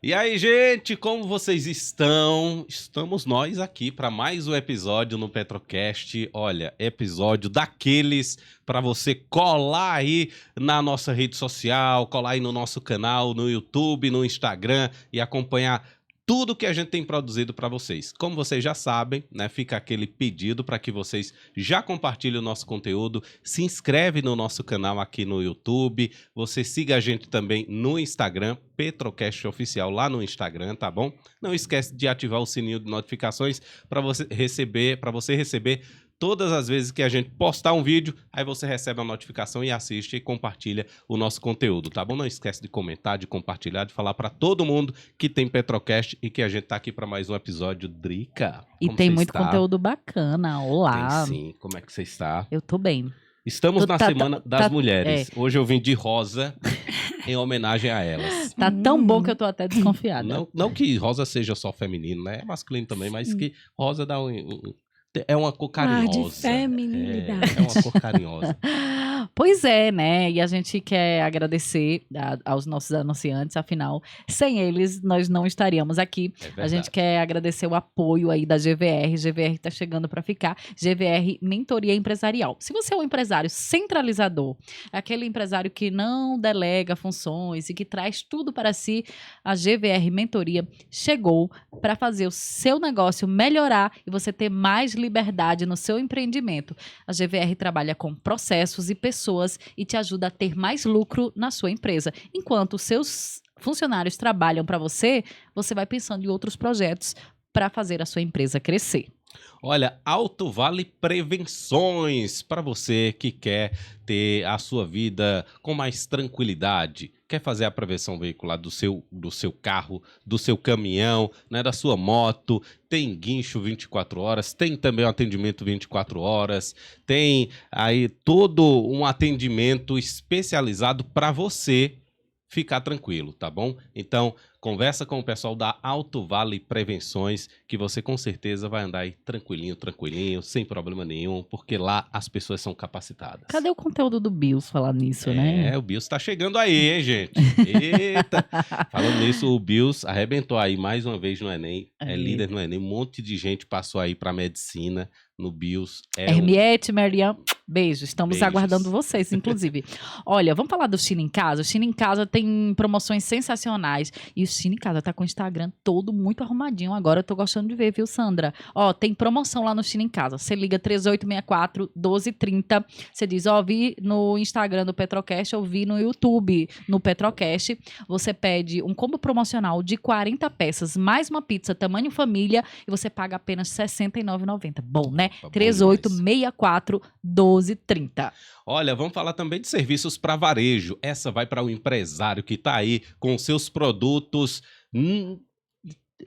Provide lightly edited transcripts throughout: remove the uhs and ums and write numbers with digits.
E aí, gente, como vocês estão? Estamos nós aqui para mais um episódio no Petrocast. Olha, episódio daqueles para você colar aí na nossa rede social, colar aí no nosso canal, no YouTube, no Instagram e acompanhar tudo que a gente tem produzido para vocês. Como vocês já sabem, né, fica aquele pedido para que vocês já compartilhem o nosso conteúdo, se inscreve no nosso canal aqui no YouTube, você siga a gente também no Instagram, Petrocast Oficial lá no Instagram, tá bom? Não esquece de ativar o sininho de notificações para você receber todas as vezes que a gente postar um vídeo, aí você recebe a notificação e assiste e compartilha o nosso conteúdo, tá bom? Não esquece de comentar, de compartilhar, de falar para todo mundo que tem Petrocast e que a gente tá aqui para mais um episódio. Drica, E como tem você muito está? conteúdo bacana. Olá. Tem sim. Como é que você está? Eu tô bem. Estamos na Semana das tá- Mulheres. Hoje eu vim de rosa em homenagem a elas. Tá tão bom que eu tô até desconfiada. Não que rosa seja só feminino, né? É masculino também, mas que rosa dá é uma cor carinhosa. de feminilidade. É uma cor carinhosa. Pois é, né? E a gente quer agradecer aos nossos anunciantes, afinal, sem eles nós não estaríamos aqui. É verdade. A gente quer agradecer o apoio aí da GVR. GVR tá chegando para ficar. GVR Mentoria Empresarial. Se você é um empresário centralizador, aquele empresário que não delega funções e que traz tudo para si, a GVR Mentoria chegou para fazer o seu negócio melhorar e você ter mais liberdade no seu empreendimento. A GVR trabalha com processos e pessoas e te ajuda a ter mais lucro na sua empresa. Enquanto os seus funcionários trabalham para você, você vai pensando em outros projetos para fazer a sua empresa crescer. Olha, Alto Vale Prevenções, para você que quer ter a sua vida com mais tranquilidade, quer fazer a prevenção veicular do seu carro, do seu caminhão, né, da sua moto, tem guincho 24 horas, tem também um atendimento 24 horas, tem aí todo um atendimento especializado para você ficar tranquilo, tá bom? Então, conversa com o pessoal da Alto Vale Prevenções, que você com certeza vai andar aí tranquilinho, sem problema nenhum, porque lá as pessoas são capacitadas. Cadê o conteúdo do Bills falar nisso, né? O Bills tá chegando aí, hein, gente? Eita! Falando nisso, o Bills arrebentou aí mais uma vez no Enem, é líder no Enem, um monte de gente passou aí pra medicina no Bills. Hermiete, Mariam, beijo. Estamos Beijos. aguardando vocês, inclusive. Olha, vamos falar do China em Casa? O China em Casa tem promoções sensacionais. E o China em Casa tá com o Instagram todo muito arrumadinho. Agora eu tô gostando de ver, viu, Sandra? Ó, tem promoção lá no China em Casa. Você liga 3864-1230. Você diz, ó, vi no Instagram do Petrocast, ou vi no YouTube no Petrocast. Você pede um combo promocional de 40 peças, mais uma pizza tamanho família, e você paga apenas R$ 69,90. Bom, né? Bom 3864-1230. Olha, vamos falar também de serviços para varejo. Essa vai para o empresário que está aí com seus produtos,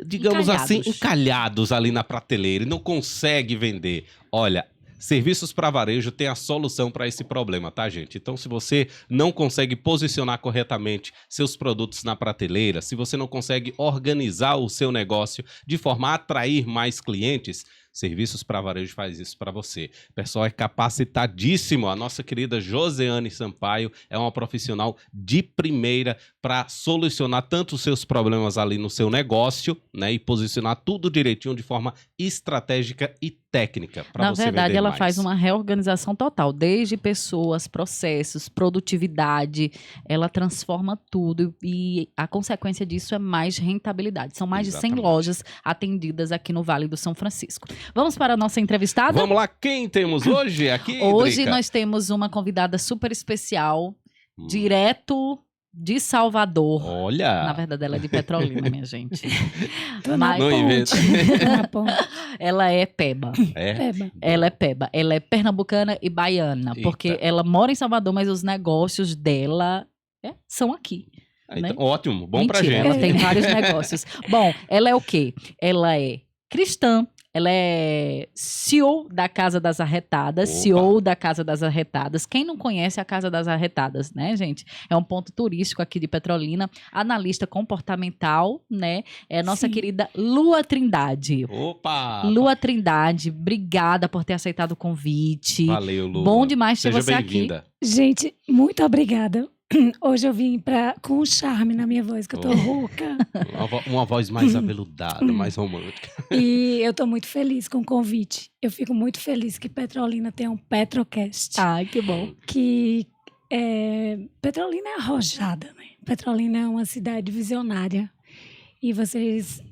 digamos assim, encalhados ali na prateleira e não consegue vender. Olha, serviços para varejo tem a solução para esse problema, tá, gente? Então, se você não consegue posicionar corretamente seus produtos na prateleira, se você não consegue organizar o seu negócio de forma a atrair mais clientes, Serviços para Varejo faz isso para você. O pessoal é capacitadíssimo. A nossa querida Joseane Sampaio é uma profissional de primeira para solucionar tanto os seus problemas ali no seu negócio, né, e posicionar tudo direitinho de forma estratégica e técnica para você vender mais. Na verdade, ela faz uma reorganização total, desde pessoas, processos, produtividade, ela transforma tudo e a consequência disso é mais rentabilidade. São mais de 100 lojas atendidas aqui no Vale do São Francisco. Vamos para a nossa entrevistada? Vamos lá, quem temos hoje aqui, Hoje Drica? nós temos uma convidada super especial, direto de Salvador. Olha! Na verdade, ela é de Petrolina, minha gente. Mas, não inventa. Ela é peba. Peba. Ela é peba. Ela é pernambucana e baiana. Eita. Porque ela mora em Salvador, mas os negócios dela são aqui. Então, né? ótimo, bom Mentira, pra gente. ela tem vários negócios. Bom, ela é o quê? Ela é cristã. Ela é CEO da Casa das Arretadas, Opa. CEO da Casa das Arretadas. Quem não conhece a Casa das Arretadas, né, gente? É um ponto turístico aqui de Petrolina, analista comportamental, né? É a nossa querida Lua Trindade. Opa! Lua Trindade, obrigada por ter aceitado o convite. Valeu, Lu. Bom demais ter Seja você aqui. bem-vinda. Gente, muito obrigada. Hoje eu vim com um charme na minha voz, que eu tô Oh. rouca. Uma voz mais aveludada, mais romântica. E eu tô muito feliz com o convite. Eu fico muito feliz que Petrolina tem um Petrocast. Ai, que bom. Que Petrolina é arrojada, né? Petrolina é uma cidade visionária. E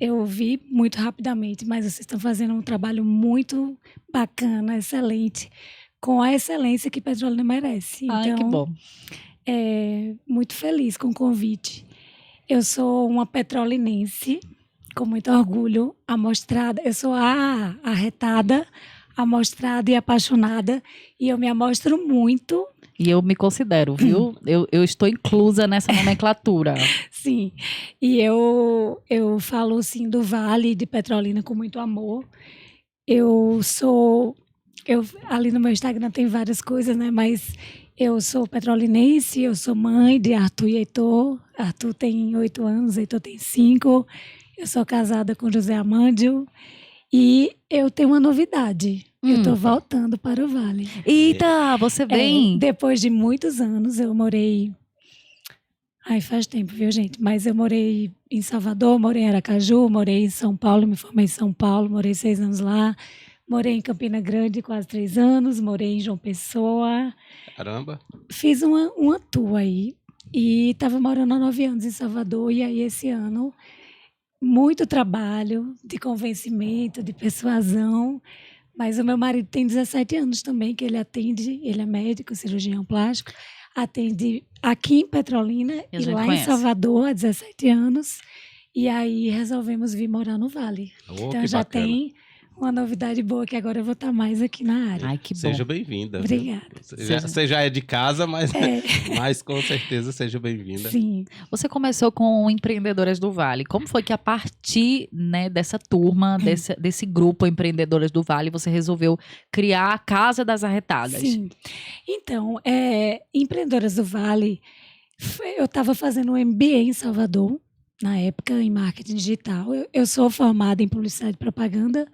eu vi muito rapidamente, mas vocês estão fazendo um trabalho muito bacana, excelente, com a excelência que Petrolina merece. Ai, Então, que bom. muito feliz com o convite. Eu sou uma petrolinense, com muito orgulho, amostrada. Eu sou a arretada, amostrada e apaixonada, e eu me amostro muito. E eu me considero, viu? Eu estou inclusa nessa nomenclatura. Sim, e eu falo assim do Vale de Petrolina com muito amor. Ali no meu Instagram tem várias coisas, né? Mas eu sou petrolinense, eu sou mãe de Arthur e Heitor. Arthur tem 8 anos, Heitor tem 5. Eu sou casada com José Amândio. E eu tenho uma novidade. Eu estou voltando para o Vale. Eita, você vem? Depois de muitos anos, eu morei... Ai, faz tempo, viu, gente? Mas eu morei em Salvador, morei em Aracaju, morei em São Paulo, me formei em São Paulo, morei 6 anos lá. Morei em Campina Grande quase 3 anos, morei em João Pessoa. Caramba. Fiz uma tour aí e estava morando há 9 anos em Salvador. E aí, esse ano, muito trabalho de convencimento, de persuasão. Mas o meu marido tem 17 anos também, que ele atende, ele é médico, cirurgião plástico, atende aqui em Petrolina E a e gente lá conhece. em Salvador há 17 anos. E aí resolvemos vir morar no Vale. Oh, Então que já bacana. tem uma novidade boa, que agora eu vou estar mais aqui na área. Ai, que bom. Seja bem-vinda. viu? Obrigada. Você já é de casa, mas com certeza seja bem-vinda. Sim. Você começou com Empreendedoras do Vale. Como foi que a partir, né, dessa turma, desse grupo Empreendedoras do Vale, você resolveu criar a Casa das Arretadas? Sim. Então, Empreendedoras do Vale, eu estava fazendo um MBA em Salvador, na época, em marketing digital. Eu sou formada em publicidade e propaganda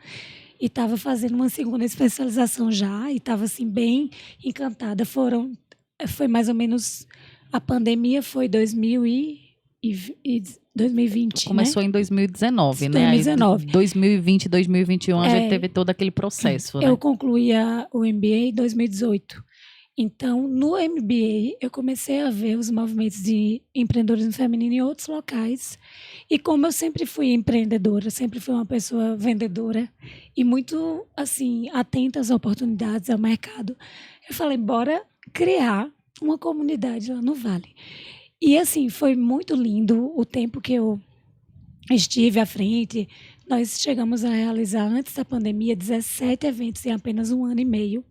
e estava fazendo uma segunda especialização já e estava, assim, bem encantada. Foi mais ou menos... A pandemia foi 2020, Começou em 2019, né? 2019. Aí, 2020, 2021, a gente teve todo aquele processo, né? Eu concluí o MBA em 2018. Então, no MBA, eu comecei a ver os movimentos de empreendedorismo feminino em outros locais. E como eu sempre fui empreendedora, sempre fui uma pessoa vendedora e muito, assim, atenta às oportunidades, ao mercado, eu falei, bora criar uma comunidade lá no Vale. E, assim, foi muito lindo o tempo que eu estive à frente. Nós chegamos a realizar, antes da pandemia, 17 eventos em apenas 1 ano e meio.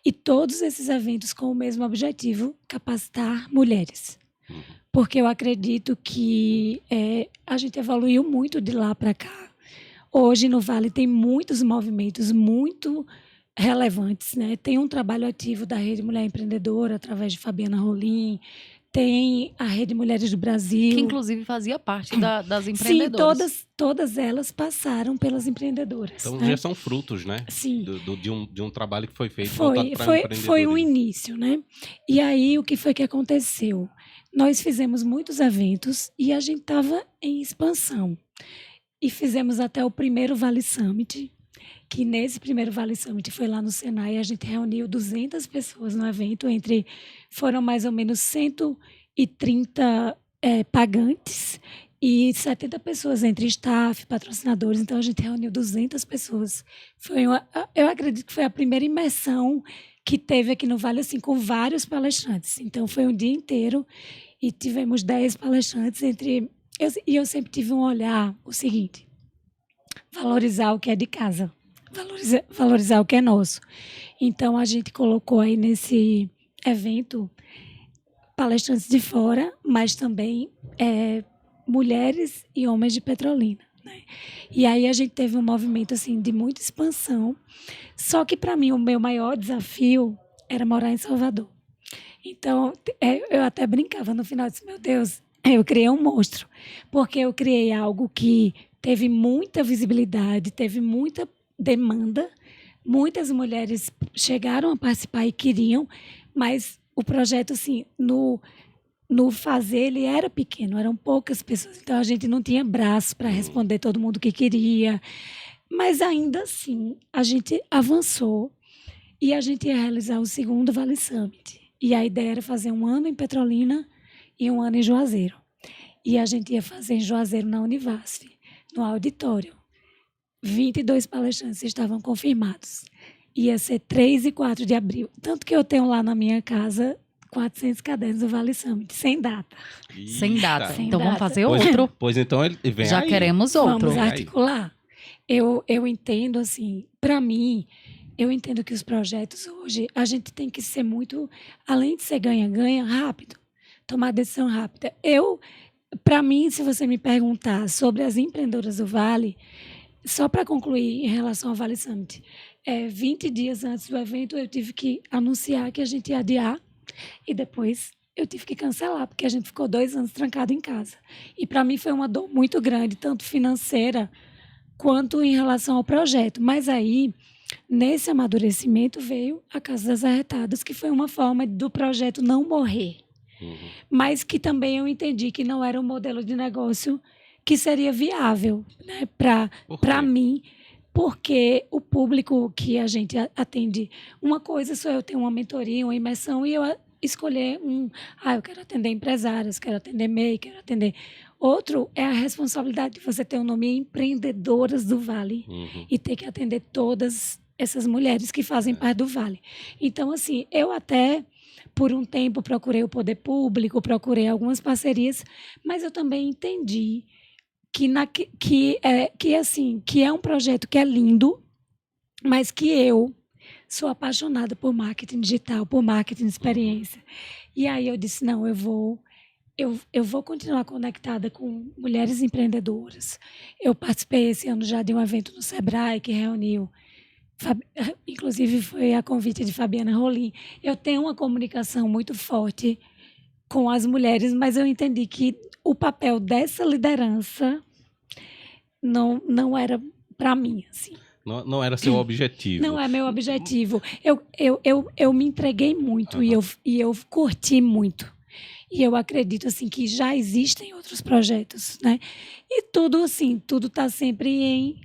E todos esses eventos com o mesmo objetivo, capacitar mulheres. Porque eu acredito que a gente evoluiu muito de lá para cá. Hoje, no Vale, tem muitos movimentos muito relevantes, né? Tem um trabalho ativo da Rede Mulher Empreendedora, através de Fabiana Rolim. Tem a Rede Mulheres do Brasil. Que, inclusive, fazia parte das empreendedoras. Sim, todas elas passaram pelas empreendedoras. Então né? já são frutos, né? Sim. De um trabalho que foi feito voltado para Foi empreendedorismo. um início, né? E aí, o que foi que aconteceu? Nós fizemos muitos eventos e a gente estava em expansão. E fizemos até o primeiro Vale Summit, que nesse primeiro Vale Summit foi lá no Senai, a gente reuniu 200 pessoas no evento, foram mais ou menos 130 pagantes e 70 pessoas entre staff, patrocinadores. Então, a gente reuniu 200 pessoas. Eu acredito que foi a primeira imersão que teve aqui no Vale, assim, com vários palestrantes. Então, foi um dia inteiro e tivemos 10 palestrantes e eu sempre tive um olhar, o seguinte, valorizar o que é de casa. Valorizar o que é nosso. Então, a gente colocou aí nesse evento palestrantes de fora, mas também mulheres e homens de Petrolina. Né? E aí a gente teve um movimento assim, de muita expansão. Só que, para mim, o meu maior desafio era morar em Salvador. Então, eu até brincava no final, disse, meu Deus, eu criei um monstro. Porque eu criei algo que teve muita visibilidade, teve muita demanda, muitas mulheres chegaram a participar e queriam, mas o projeto, assim, no no fazer, ele era pequeno, eram poucas pessoas, então a gente não tinha braço para responder todo mundo que queria, mas ainda assim a gente avançou e a gente ia realizar o segundo Vale Summit. E a ideia era fazer 1 ano em Petrolina e 1 ano em Juazeiro. E a gente ia fazer em Juazeiro na Univasf, no auditório. 22 palestrantes estavam confirmados. Ia ser 3 e 4 de abril. Tanto que eu tenho lá na minha casa 400 cadernos do Vale Summit, sem data. Sem data. Sem Então vamos data. fazer Pois, outro. pois então ele vem Já aí. queremos outro. Vamos aí. articular. Eu entendo, assim, para mim, eu entendo que os projetos hoje, a gente tem que ser muito, além de ser ganha-ganha, rápido. Tomar decisão rápida. Para mim, se você me perguntar sobre as empreendedoras do Vale, só para concluir em relação ao Vale Summit, 20 dias antes do evento, eu tive que anunciar que a gente ia adiar e depois eu tive que cancelar, porque a gente ficou 2 anos trancado em casa. E para mim foi uma dor muito grande, tanto financeira quanto em relação ao projeto. Mas aí, nesse amadurecimento, veio a Casa das Arretadas, que foi uma forma do projeto não morrer. Mas que também eu entendi que não era um modelo de negócio que seria viável, né, para mim, porque o público que a gente atende, uma coisa só eu ter uma mentoria, uma imersão e eu escolher eu quero atender empresários, quero atender MEI, quero atender... Outro é a responsabilidade de você ter o nome Empreendedoras do Vale e ter que atender todas essas mulheres que fazem parte do Vale. Então, assim, eu até, por um tempo, procurei o poder público, procurei algumas parcerias, mas eu também entendi que é um projeto que é lindo, mas que eu sou apaixonada por marketing digital, por marketing de experiência. E aí eu disse, não, eu vou continuar conectada com mulheres empreendedoras. Eu participei esse ano já de um evento no Sebrae que reuniu, inclusive foi a convite de Fabiana Rolim. Eu tenho uma comunicação muito forte com as mulheres, mas eu entendi que o papel dessa liderança não era para mim, assim. Não era seu objetivo. Não é meu objetivo. Eu me entreguei muito e eu curti muito. E eu acredito assim que já existem outros projetos, né? E tudo assim, tudo está sempre em...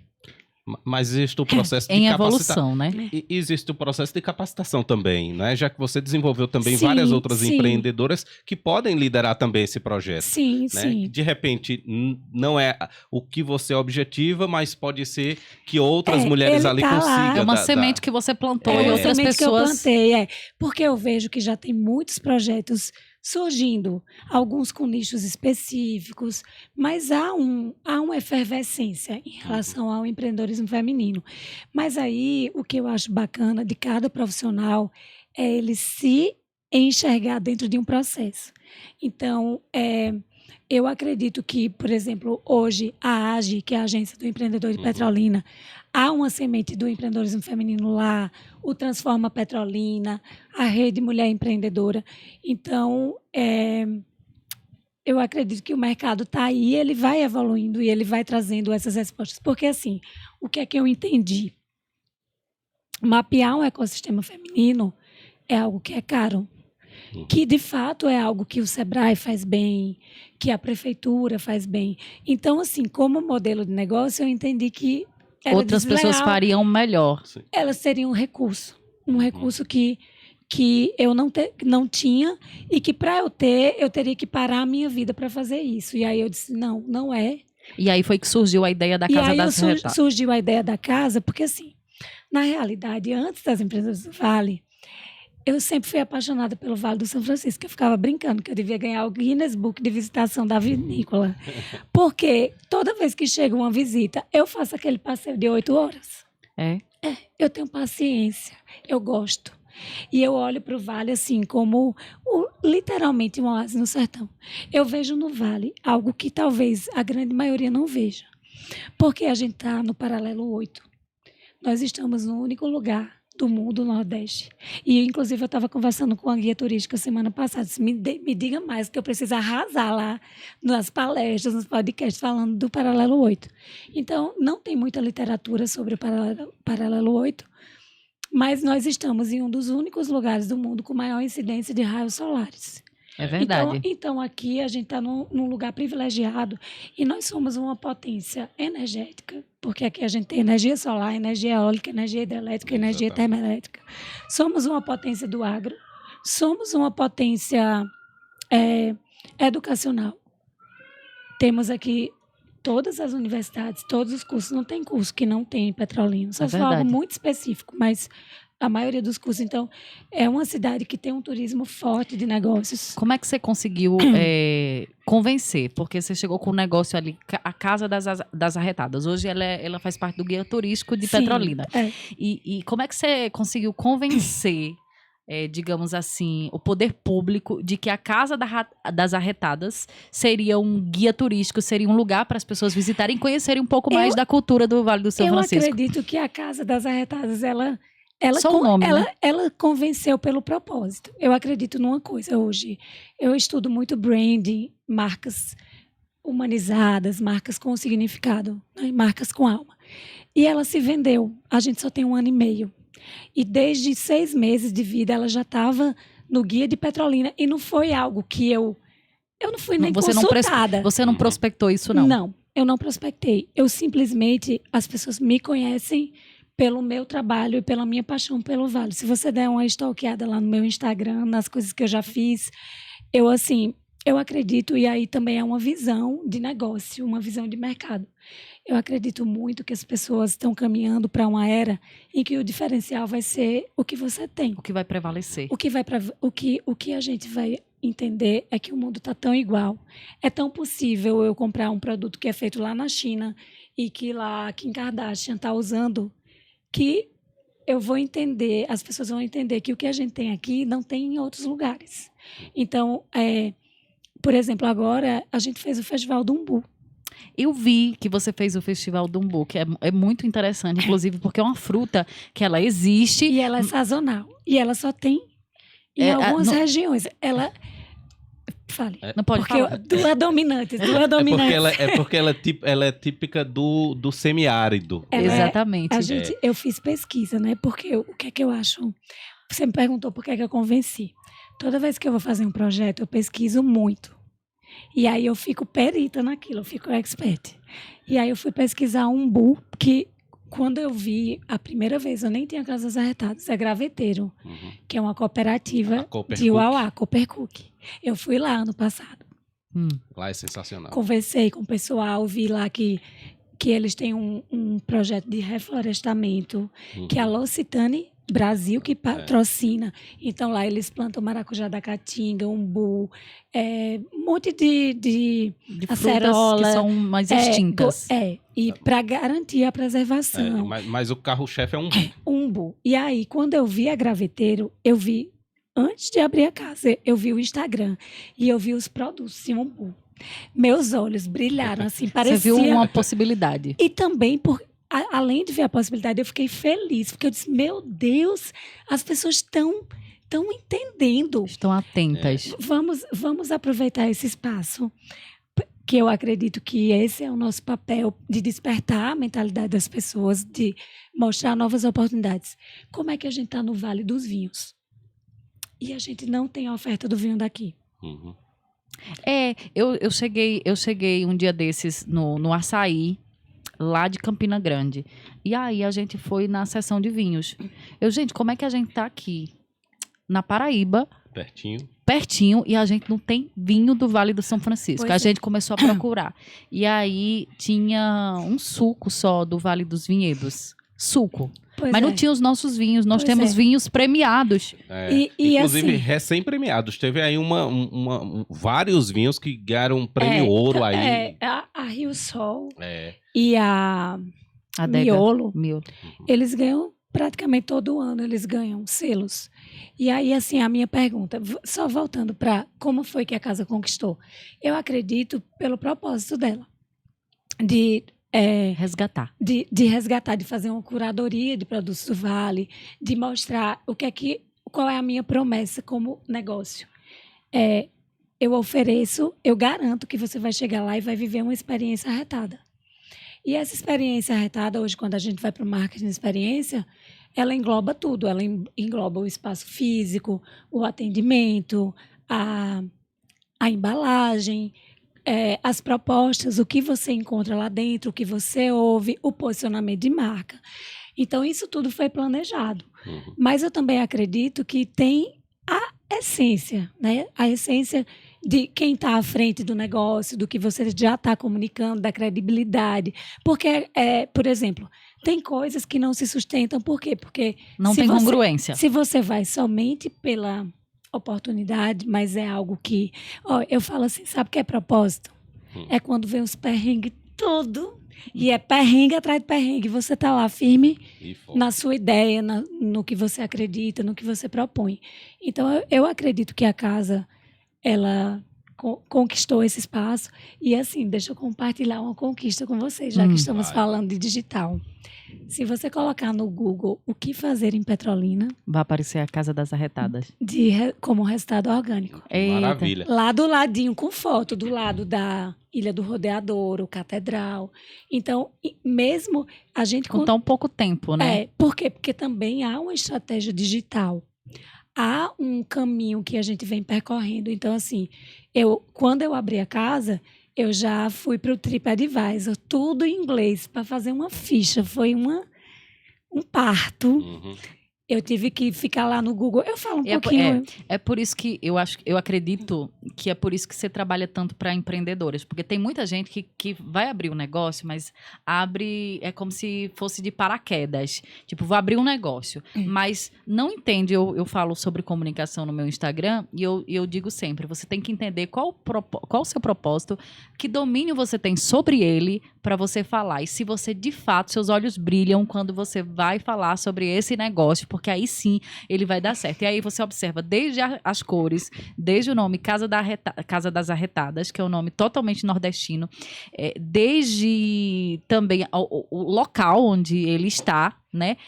Mas existe o processo de em evolução, né? E existe o processo de capacitação também, né? Já que você desenvolveu também Sim, várias outras sim. empreendedoras que podem liderar também esse projeto. Sim, Né? sim. De repente, não é o que você objetiva, mas pode ser que outras mulheres ele ali tá lá. consigam. É uma semente que você plantou e uma outras semente pessoas... que eu plantei, porque eu vejo que já tem muitos projetos surgindo, alguns com nichos específicos, mas há uma efervescência em relação ao empreendedorismo feminino. Mas aí, o que eu acho bacana de cada profissional é ele se enxergar dentro de um processo. Então, eu acredito que, por exemplo, hoje a AGE, que é a Agência do Empreendedor de Petrolina, há uma semente do empreendedorismo feminino lá, o Transforma Petrolina, a Rede Mulher Empreendedora. Então, eu acredito que o mercado está aí, ele vai evoluindo e ele vai trazendo essas respostas. Porque, assim, o que é que eu entendi? Mapear um ecossistema feminino é algo que é caro. Que, de fato, é algo que o Sebrae faz bem, que a prefeitura faz bem. Então, assim, como modelo de negócio, eu entendi que era Outras pessoas desleal. fariam melhor. Elas seriam um recurso que eu não tinha e que, para eu ter, eu teria que parar a minha vida para fazer isso. E aí eu disse, não é. E aí foi que surgiu a ideia da Casa das Arretadas. Surgiu a ideia da casa, porque, assim, na realidade, antes das empresas do Vale, eu sempre fui apaixonada pelo Vale do São Francisco. Eu ficava brincando que eu devia ganhar o Guinness Book de visitação da vinícola. Porque toda vez que chega uma visita, eu faço aquele passeio de 8 horas. Eu tenho paciência, eu gosto. E eu olho para o Vale assim como literalmente um oásis no sertão. Eu vejo no Vale algo que talvez a grande maioria não veja. Porque a gente está no paralelo 8. Nós estamos no único lugar do mundo Nordeste. E, inclusive, eu estava conversando com a guia turística semana passada. Disse, me diga mais, que eu preciso arrasar lá nas palestras, nos podcasts, falando do Paralelo 8. Então, não tem muita literatura sobre o Paralelo 8, mas nós estamos em um dos únicos lugares do mundo com maior incidência de raios solares. É verdade. Então aqui a gente está num lugar privilegiado e nós somos uma potência energética, porque aqui a gente tem energia solar, energia eólica, energia hidrelétrica, energia Exatamente. termoelétrica. Somos uma potência do agro, somos uma potência educacional. Temos aqui todas as universidades, todos os cursos. Não tem curso que não tem em Petrolina. Só É se for algo verdade. muito específico, mas a maioria dos cursos. Então, é uma cidade que tem um turismo forte de negócios. Como é que você conseguiu convencer? Porque você chegou com um negócio ali, a Casa das Arretadas. Hoje ela faz parte do guia turístico de Sim, Petrolina. é. E como é que você conseguiu convencer, digamos assim, o poder público de que a Casa das Arretadas seria um guia turístico, seria um lugar para as pessoas visitarem e conhecerem um pouco mais da cultura do Vale do São Francisco? Eu acredito que a Casa das Arretadas, Só o nome, né? ela convenceu pelo propósito. Eu acredito numa coisa hoje. Eu estudo muito branding, marcas humanizadas, marcas com significado, né? Marcas com alma. E ela se vendeu. A gente só tem 1 ano e meio. E desde 6 meses de vida, ela já estava no guia de Petrolina. E não foi algo que eu não fui nem consultada. Você não prospectou isso, não? Não, eu não prospectei. Eu simplesmente, as pessoas me conhecem pelo meu trabalho e pela minha paixão pelo Vale. Se você der uma stalkeada lá no meu Instagram, nas coisas que eu já fiz, eu acredito, e aí também é uma visão de negócio, uma visão de mercado. Eu acredito muito que as pessoas estão caminhando para uma era em que o diferencial vai ser o que você tem. O que vai prevalecer. O que a gente vai entender é que o mundo está tão igual. É tão possível eu comprar um produto que é feito lá na China e que lá Kim Kardashian está usando, que eu vou entender, as pessoas vão entender que o que a gente tem aqui não tem em outros lugares. Então, por exemplo, agora a gente fez o Festival do Umbu. Eu vi que você fez o Festival do Umbu, que é muito interessante, inclusive porque é uma fruta que ela existe. E ela é sazonal. E ela só tem em algumas regiões. Ela... Fale. Não pode falar. Duas dominantes. É porque ela é típica do semiárido. Exatamente. Eu fiz pesquisa, né? Porque o que é que eu acho... Você me perguntou por que é que eu convenci. Toda vez que eu vou fazer um projeto, eu pesquiso muito. E aí eu fico perita naquilo, eu fico expert. E aí eu fui pesquisar um umbu, que quando eu vi a primeira vez, eu nem tinha Casas Arretadas, é Graveteiro, que é uma cooperativa de Uauá, Coopercook. Eu fui lá ano passado. Lá é sensacional. Conversei com o pessoal, vi lá que eles têm um projeto de reflorestamento, que é a L'Occitane Brasil que patrocina. Então lá eles plantam maracujá da caatinga, umbu, um monte de acerola, frutas que são mais extintas. E para garantir a preservação. Mas o carro-chefe é umbu. Umbu. E aí, quando eu vi a Graveteiro, eu vi, antes de abrir a casa, eu vi o Instagram e eu vi os produtos de umbu. Meus olhos brilharam, assim, parecia... Você viu uma possibilidade. E também, além de ver a possibilidade, eu fiquei feliz, porque eu disse, meu Deus, as pessoas estão entendendo. Estão atentas. Vamos aproveitar esse espaço, que eu acredito que esse é o nosso papel, de despertar a mentalidade das pessoas, de mostrar novas oportunidades. Como é que a gente está no Vale dos Vinhos? E a gente não tem a oferta do vinho daqui. Eu cheguei um dia desses no Açaí, lá de Campina Grande. E aí a gente foi na seção de vinhos. Gente, como é que a gente tá aqui na Paraíba, pertinho, e a gente não tem vinho do Vale do São Francisco? A gente começou a procurar. E aí tinha um suco só do Vale dos Vinhedos. Suco. Mas não tinha os nossos vinhos. Nós temos vinhos premiados. Inclusive, assim, recém-premiados. Teve aí vários vinhos que ganharam um prêmio ouro aí. A Rio Sol e a Adega Miolo, eles ganham praticamente todo ano, eles ganham selos. E aí, assim, a minha pergunta, só voltando para como foi que a casa conquistou. Eu acredito pelo propósito dela, de resgatar. De resgatar, de fazer uma curadoria de produtos do Vale, de mostrar qual é a minha promessa como negócio. Eu garanto que você vai chegar lá e vai viver uma experiência arretada. E essa experiência arretada, hoje, quando a gente vai para o marketing de experiência, ela engloba tudo. Ela engloba o espaço físico, o atendimento, a embalagem, as propostas, o que você encontra lá dentro, o que você ouve, o posicionamento de marca. Então, isso tudo foi planejado. Uhum. Mas eu também acredito que tem a essência, né? A essência de quem está à frente do negócio, do que você já está comunicando, da credibilidade. Porque, por exemplo, tem coisas que não se sustentam. Por quê? Porque Não tem congruência. se você vai somente pela oportunidade, mas é algo que... Ó, eu falo assim, sabe o que é propósito? É quando vem os perrengues tudo, e é perrengue atrás de perrengue. Você está lá firme na sua ideia, no que você acredita, no que você propõe. Então, eu acredito que a casa, ela conquistou esse espaço. E assim, deixa eu compartilhar uma conquista com vocês, já que estamos falando de digital. Se você colocar no Google o que fazer em Petrolina, vai aparecer a Casa das Arretadas. Como resultado orgânico. Maravilha. Lá do ladinho, com foto, do lado da Ilha do Rodeador, o Catedral. Então, mesmo a gente... Com tão pouco tempo, né? Por quê? Porque também há uma estratégia digital. Há um caminho que a gente vem percorrendo. Então, assim, quando eu abri a casa, eu já fui para o TripAdvisor, tudo em inglês, para fazer uma ficha. Foi um parto. Uhum. Eu tive que ficar lá no Google. Eu falo um pouquinho. É por isso que eu acredito que é por isso que você trabalha tanto para empreendedoras. Porque tem muita gente que vai abrir um negócio, mas abre, é como se fosse de paraquedas. Tipo, vou abrir um negócio, mas não entende. Eu falo sobre comunicação no meu Instagram e eu digo sempre, você tem que entender qual o seu propósito, que domínio você tem sobre ele para você falar. E se você, de fato, seus olhos brilham quando você vai falar sobre esse negócio, porque aí sim ele vai dar certo. E aí você observa desde as cores, desde o nome Casa das Arretadas, que é um nome totalmente nordestino, desde também o local onde ele está, né?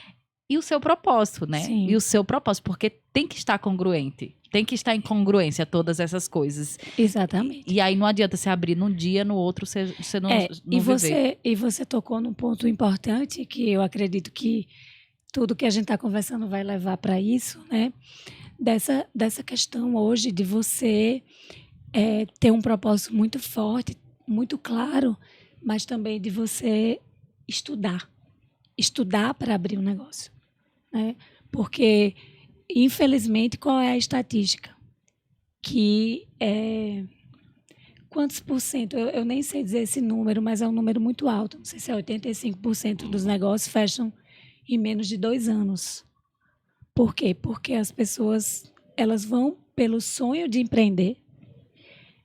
E o seu propósito, né? Sim. E o seu propósito, porque tem que estar congruente. Tem que estar em congruência todas essas coisas. Exatamente. E aí não adianta você abrir num dia, no outro você não viver. E você tocou num ponto importante que eu acredito que tudo que a gente está conversando vai levar para isso, né? Dessa questão hoje de você ter um propósito muito forte, muito claro, mas também de você estudar. Estudar para abrir um negócio, né? Porque, infelizmente, qual é a estatística? Que quantos por cento? Eu nem sei dizer esse número, mas é um número muito alto. Não sei se é 85% dos negócios fecham em menos de 2 anos. Por quê? Porque as pessoas, elas vão pelo sonho de empreender,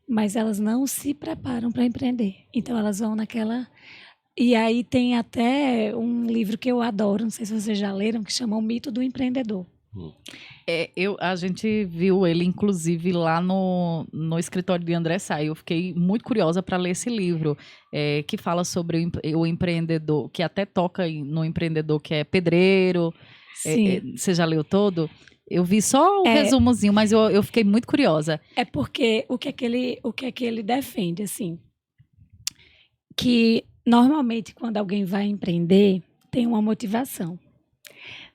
mas elas não se preparam para empreender. Então, elas vão naquela... E aí tem até um livro que eu adoro, não sei se vocês já leram, que chama O Mito do Empreendedor. A gente viu ele, inclusive, lá no escritório de André Sá. Eu fiquei muito curiosa para ler esse livro, que fala sobre o empreendedor, que até toca no empreendedor que é pedreiro. Sim. Você já leu todo? Eu vi só um resumozinho, mas eu fiquei muito curiosa. É porque o que é que ele defende, assim, que normalmente quando alguém vai empreender, tem uma motivação.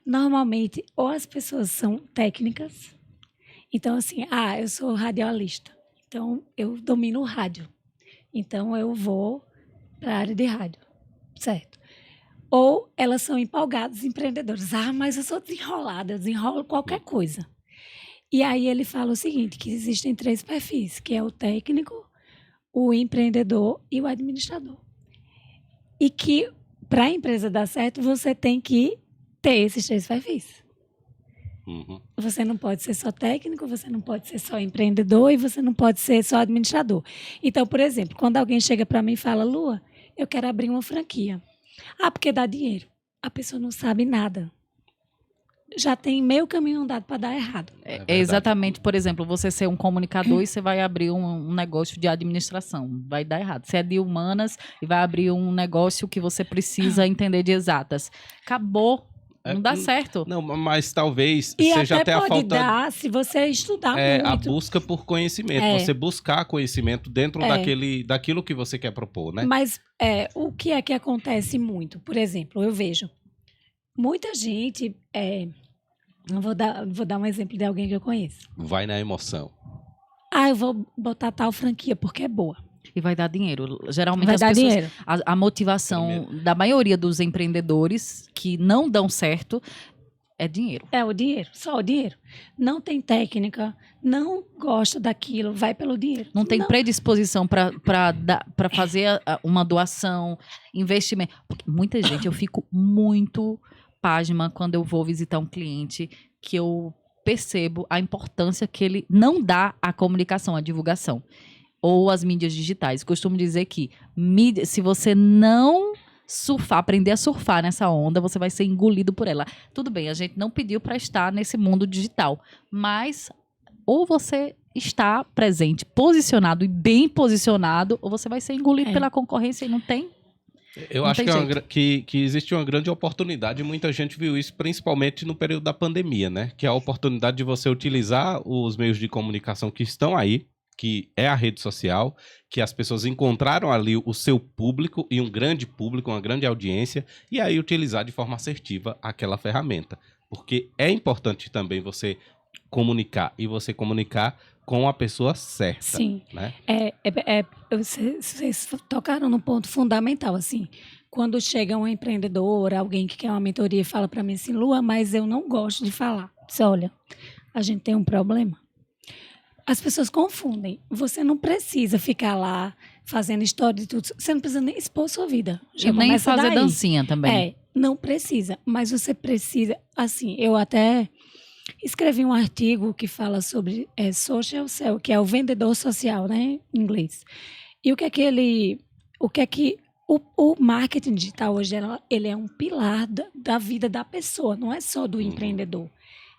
Normalmente, ou as pessoas são técnicas, então assim, eu sou radialista, então eu domino o rádio, então eu vou para a área de rádio, certo? Ou elas são empolgadas, empreendedoras, mas eu sou desenrolada, eu desenrolo qualquer coisa. E aí ele fala o seguinte, que existem 3 perfis, que é o técnico, o empreendedor e o administrador. E que para a empresa dar certo, você tem que ter esses 3 perfis. Uhum. Você não pode ser só técnico, você não pode ser só empreendedor e você não pode ser só administrador. Então, por exemplo, quando alguém chega para mim e fala, Lua, eu quero abrir uma franquia. Porque dá dinheiro. A pessoa não sabe nada. Já tem meio caminho andado para dar errado. É exatamente, por exemplo, você ser um comunicador e você vai abrir um negócio de administração. Vai dar errado. Você é de humanas e vai abrir um negócio que você precisa entender de exatas. Acabou. Não dá certo. Não, mas talvez e seja até pode a falta... dar se você estudar muito. A busca por conhecimento. Você buscar conhecimento dentro daquilo que você quer propor, né? Mas o que é que acontece muito? Por exemplo, eu vejo muita gente... vou dar um exemplo de alguém que eu conheço. Vai na emoção. eu vou botar tal franquia porque é boa. E vai dar dinheiro. Geralmente Vai as dar pessoas, dinheiro. a motivação da maioria dos empreendedores que não dão certo é dinheiro. É o dinheiro, só o dinheiro. Não tem técnica, não gosta daquilo, vai pelo dinheiro. Não tem predisposição para fazer uma doação, investimento. Porque muita gente, eu fico muito pasma quando eu vou visitar um cliente que eu percebo a importância que ele não dá à comunicação, à divulgação. Ou às mídias digitais. Costumo dizer que se você não aprender a surfar nessa onda, você vai ser engolido por ela. Tudo bem, a gente não pediu para estar nesse mundo digital, mas ou você está presente, posicionado e bem posicionado, ou você vai ser engolido pela concorrência e não tem. Eu acho que existe uma grande oportunidade, e muita gente viu isso principalmente no período da pandemia, né? Que é a oportunidade de você utilizar os meios de comunicação que estão aí, que é a rede social, que as pessoas encontraram ali o seu público e um grande público, uma grande audiência, e aí utilizar de forma assertiva aquela ferramenta. Porque é importante também você comunicar, e você comunicar com a pessoa certa. Sim. Né? Vocês tocaram num ponto fundamental, assim. Quando chega uma empreendedora, alguém que quer uma mentoria e fala para mim assim, Lua, mas eu não gosto de falar. Você olha, a gente tem um problema. As pessoas confundem. Você não precisa ficar lá fazendo história de tudo. Você não precisa nem expor sua vida. Já e nem fazer daí. Dancinha também. Não precisa. Mas você precisa... Assim, eu até escrevi um artigo que fala sobre social sell, que é o vendedor social, né? Em inglês. E o marketing digital hoje, ele é um pilar da vida da pessoa. Não é só do empreendedor.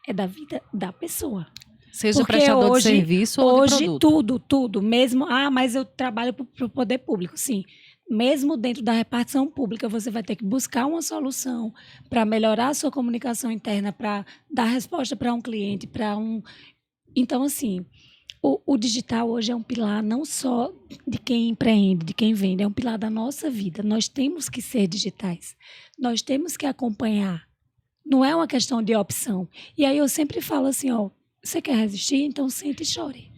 É da vida da pessoa. Seja porque prestador hoje, de serviço ou de produto. Tudo. Mesmo, mas eu trabalho para o poder público, sim. Mesmo dentro da repartição pública, você vai ter que buscar uma solução para melhorar a sua comunicação interna, para dar resposta para um cliente, Então, assim, o digital hoje é um pilar não só de quem empreende, de quem vende, é um pilar da nossa vida. Nós temos que ser digitais. Nós temos que acompanhar. Não é uma questão de opção. E aí eu sempre falo assim, você quer resistir? Então sente e chore.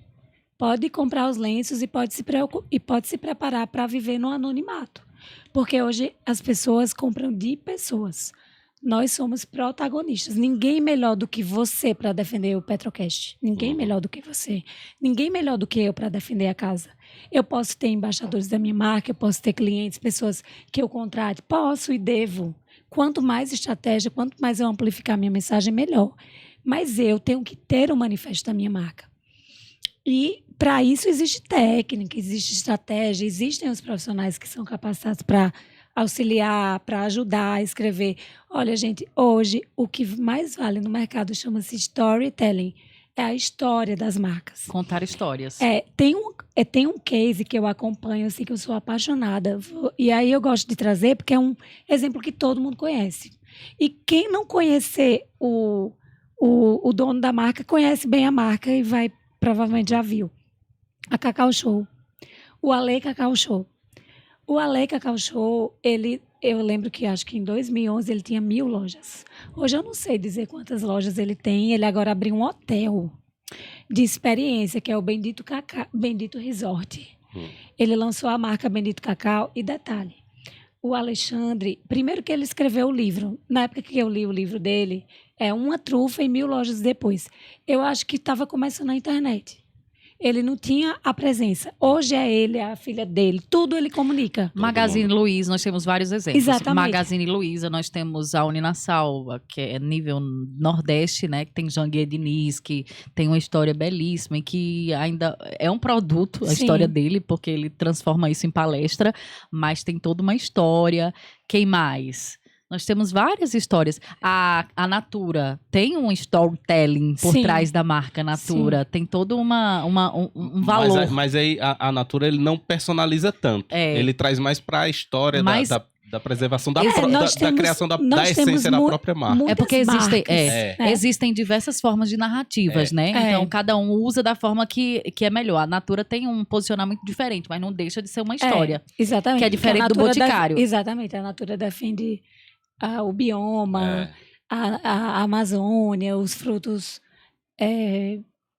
Pode comprar os lenços e pode se preparar para viver no anonimato. Porque hoje as pessoas compram de pessoas. Nós somos protagonistas. Ninguém melhor do que você para defender o Petrocast. Ninguém melhor do que você. Ninguém melhor do que eu para defender a casa. Eu posso ter embaixadores da minha marca, eu posso ter clientes, pessoas que eu contrate. Posso e devo. Quanto mais estratégia, quanto mais eu amplificar minha mensagem, melhor. Mas eu tenho que ter um manifesto da minha marca. E para isso existe técnica, existe estratégia, existem os profissionais que são capacitados para auxiliar, para ajudar a escrever. Olha, gente, hoje o que mais vale no mercado chama-se storytelling. É a história das marcas. Contar histórias. Tem um case que eu acompanho, assim, que eu sou apaixonada. E aí eu gosto de trazer porque é um exemplo que todo mundo conhece. E quem não conhecer o dono da marca conhece bem a marca e provavelmente já viu. A Cacau Show. O Ale Cacau Show. O Ale Cacau Show, eu lembro que acho que em 2011 ele tinha 1.000 lojas. Hoje eu não sei dizer quantas lojas ele tem. Ele agora abriu um hotel de experiência, que é o Bendito Resort. Ele lançou a marca Bendito Cacau. E detalhe, o Alexandre, primeiro que ele escreveu o livro. Na época que eu li o livro dele, Uma Trufa e 1.000 lojas depois. Eu acho que estava começando na internet. Ele não tinha a presença. Hoje é ele, é a filha dele. Tudo ele comunica. Magazine Luiza, nós temos vários exemplos. Exatamente. Magazine Luiza, nós temos a Uninasal, que é nível Nordeste, né? Que tem Janguier Diniz, que tem uma história belíssima e que ainda é um produto, a história dele, porque ele transforma isso em palestra, mas tem toda uma história. Quem mais? Nós temos várias histórias. A Natura tem um storytelling por trás da marca Natura. Sim. Tem todo um valor. Mas aí a Natura ele não personaliza tanto. Ele traz mais para a história da preservação da criação da essência da própria marca. É porque existem diversas formas de narrativas, né? Então, cada um usa da forma que é melhor. A Natura tem um posicionamento diferente, mas não deixa de ser uma história. Exatamente. Que é diferente do Boticário. Exatamente. A Natura defende o bioma, a Amazônia, os frutos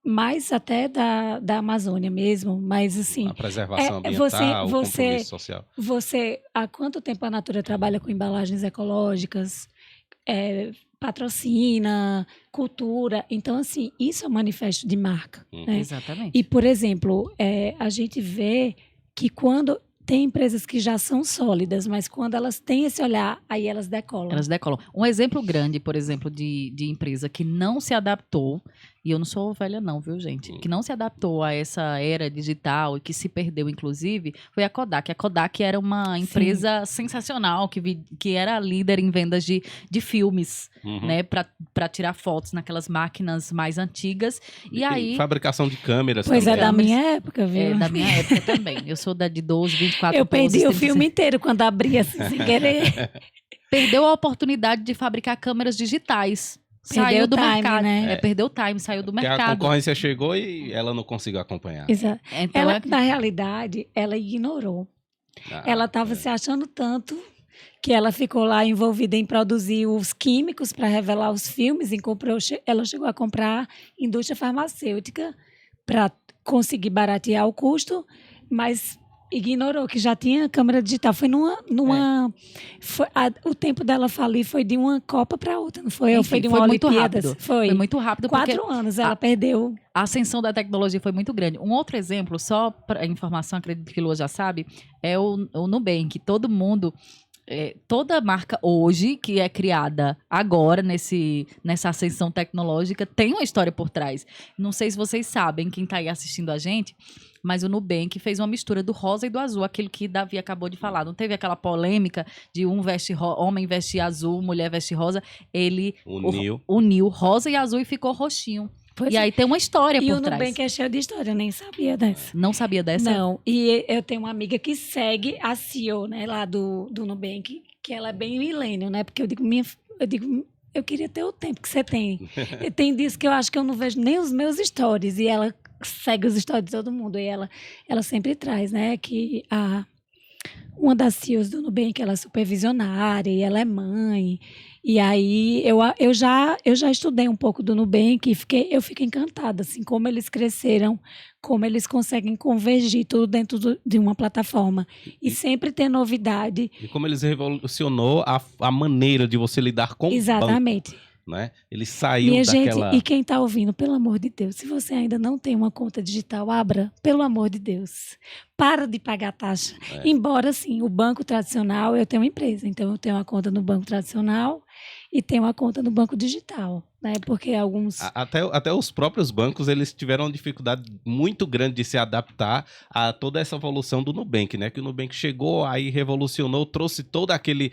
mais até da Amazônia mesmo, mas assim... A preservação ambiental, o compromisso social. Você, há quanto tempo a Natura trabalha com embalagens ecológicas, patrocina, cultura? Então, assim, isso é um manifesto de marca. Né? Exatamente. E, por exemplo, a gente vê que quando... Tem empresas que já são sólidas, mas quando elas têm esse olhar, aí elas decolam. Elas decolam. Um exemplo grande, por exemplo, de empresa que não se adaptou, e eu não sou velha não, viu, gente? Que não se adaptou a essa era digital e que se perdeu, inclusive, foi a Kodak. A Kodak era uma empresa sensacional, que era líder em vendas de filmes, né? Para tirar fotos naquelas máquinas mais antigas. E aí... Fabricação de câmeras Pois também. é, da minha época, viu? É, da minha época também. Eu sou de 12, 24 Eu perdi o 30, filme inteiro quando abri assim, sem querer. Perdeu a oportunidade de fabricar câmeras digitais. Saiu Perdeu do o time, mercado. né? Perdeu o time, saiu do Porque a mercado. concorrência chegou e ela não conseguiu acompanhar. Exato. Então, Ela, na realidade, ela ignorou. Ela estava é. se achando tanto que ela ficou lá envolvida em produzir os químicos para revelar os filmes. Ela chegou a comprar indústria farmacêutica para conseguir baratear o custo, mas ignorou que já tinha câmera digital. Foi o tempo dela falir foi de uma Copa para outra, não foi? Enfim, Foi de uma foi muito Olimpíadas. rápido. Foi muito rápido. 4 anos ela perdeu. A ascensão da tecnologia foi muito grande. Um outro exemplo, só para informação, acredito que Lua já sabe, é o Nubank. Todo mundo... toda marca hoje que é criada agora nessa ascensão tecnológica tem uma história por trás. Não sei se vocês sabem, quem está aí assistindo a gente, mas o Nubank fez uma mistura do rosa e do azul, aquilo que Davi acabou de falar. Não teve aquela polêmica de homem veste azul, mulher veste rosa. Ele uniu rosa e azul e ficou roxinho. Aí tem uma história por trás. E o Nubank é cheio de história, eu nem sabia dessa. Não sabia dessa? Não, e eu tenho uma amiga que segue a CEO, né, lá do Nubank, que ela é bem millennial, né, porque eu digo, eu queria ter o tempo que você tem. E tem dias que eu acho que eu não vejo nem os meus stories, e ela segue os stories de todo mundo, e ela sempre traz, né, que uma das CEOs do Nubank, ela é supervisionária, e ela é mãe. E aí eu já estudei um pouco do Nubank e eu fico encantada, assim, como eles cresceram, como eles conseguem convergir tudo dentro de uma plataforma. E sempre tem novidade. E como eles revolucionou a maneira de você lidar com Exatamente. o banco. Né? Ele saiu Minha daquela... gente, e quem está ouvindo, pelo amor de Deus, se você ainda não tem uma conta digital, abra, pelo amor de Deus. Para de pagar taxa. Embora, sim, o banco tradicional, eu tenho uma empresa, então eu tenho uma conta no banco tradicional e tenho uma conta no banco digital, né? Porque alguns... Até os próprios bancos, eles tiveram uma dificuldade muito grande de se adaptar a toda essa evolução do Nubank, né? Que o Nubank chegou, aí revolucionou, trouxe todo aquele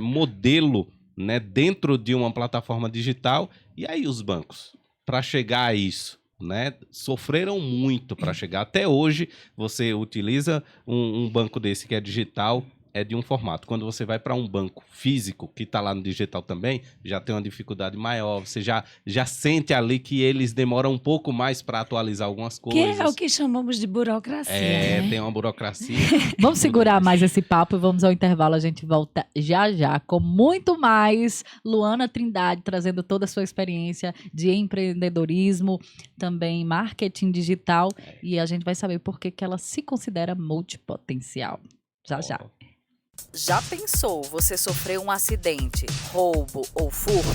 modelo, né, dentro de uma plataforma digital. E aí os bancos, para chegar a isso, né, sofreram muito para chegar. Até hoje, você utiliza um banco desse que é digital, é de um formato. Quando você vai para um banco físico, que está lá no digital também, já tem uma dificuldade maior. Você já sente ali que eles demoram um pouco mais para atualizar algumas coisas. Que é o que chamamos de burocracia. Né? Tem uma burocracia. Vamos segurar mais esse papo e vamos ao intervalo. A gente volta já com muito mais. Luana Trindade trazendo toda a sua experiência de empreendedorismo, também marketing digital. E a gente vai saber por que ela se considera multipotencial. Já. Já pensou você sofreu um acidente, roubo ou furto?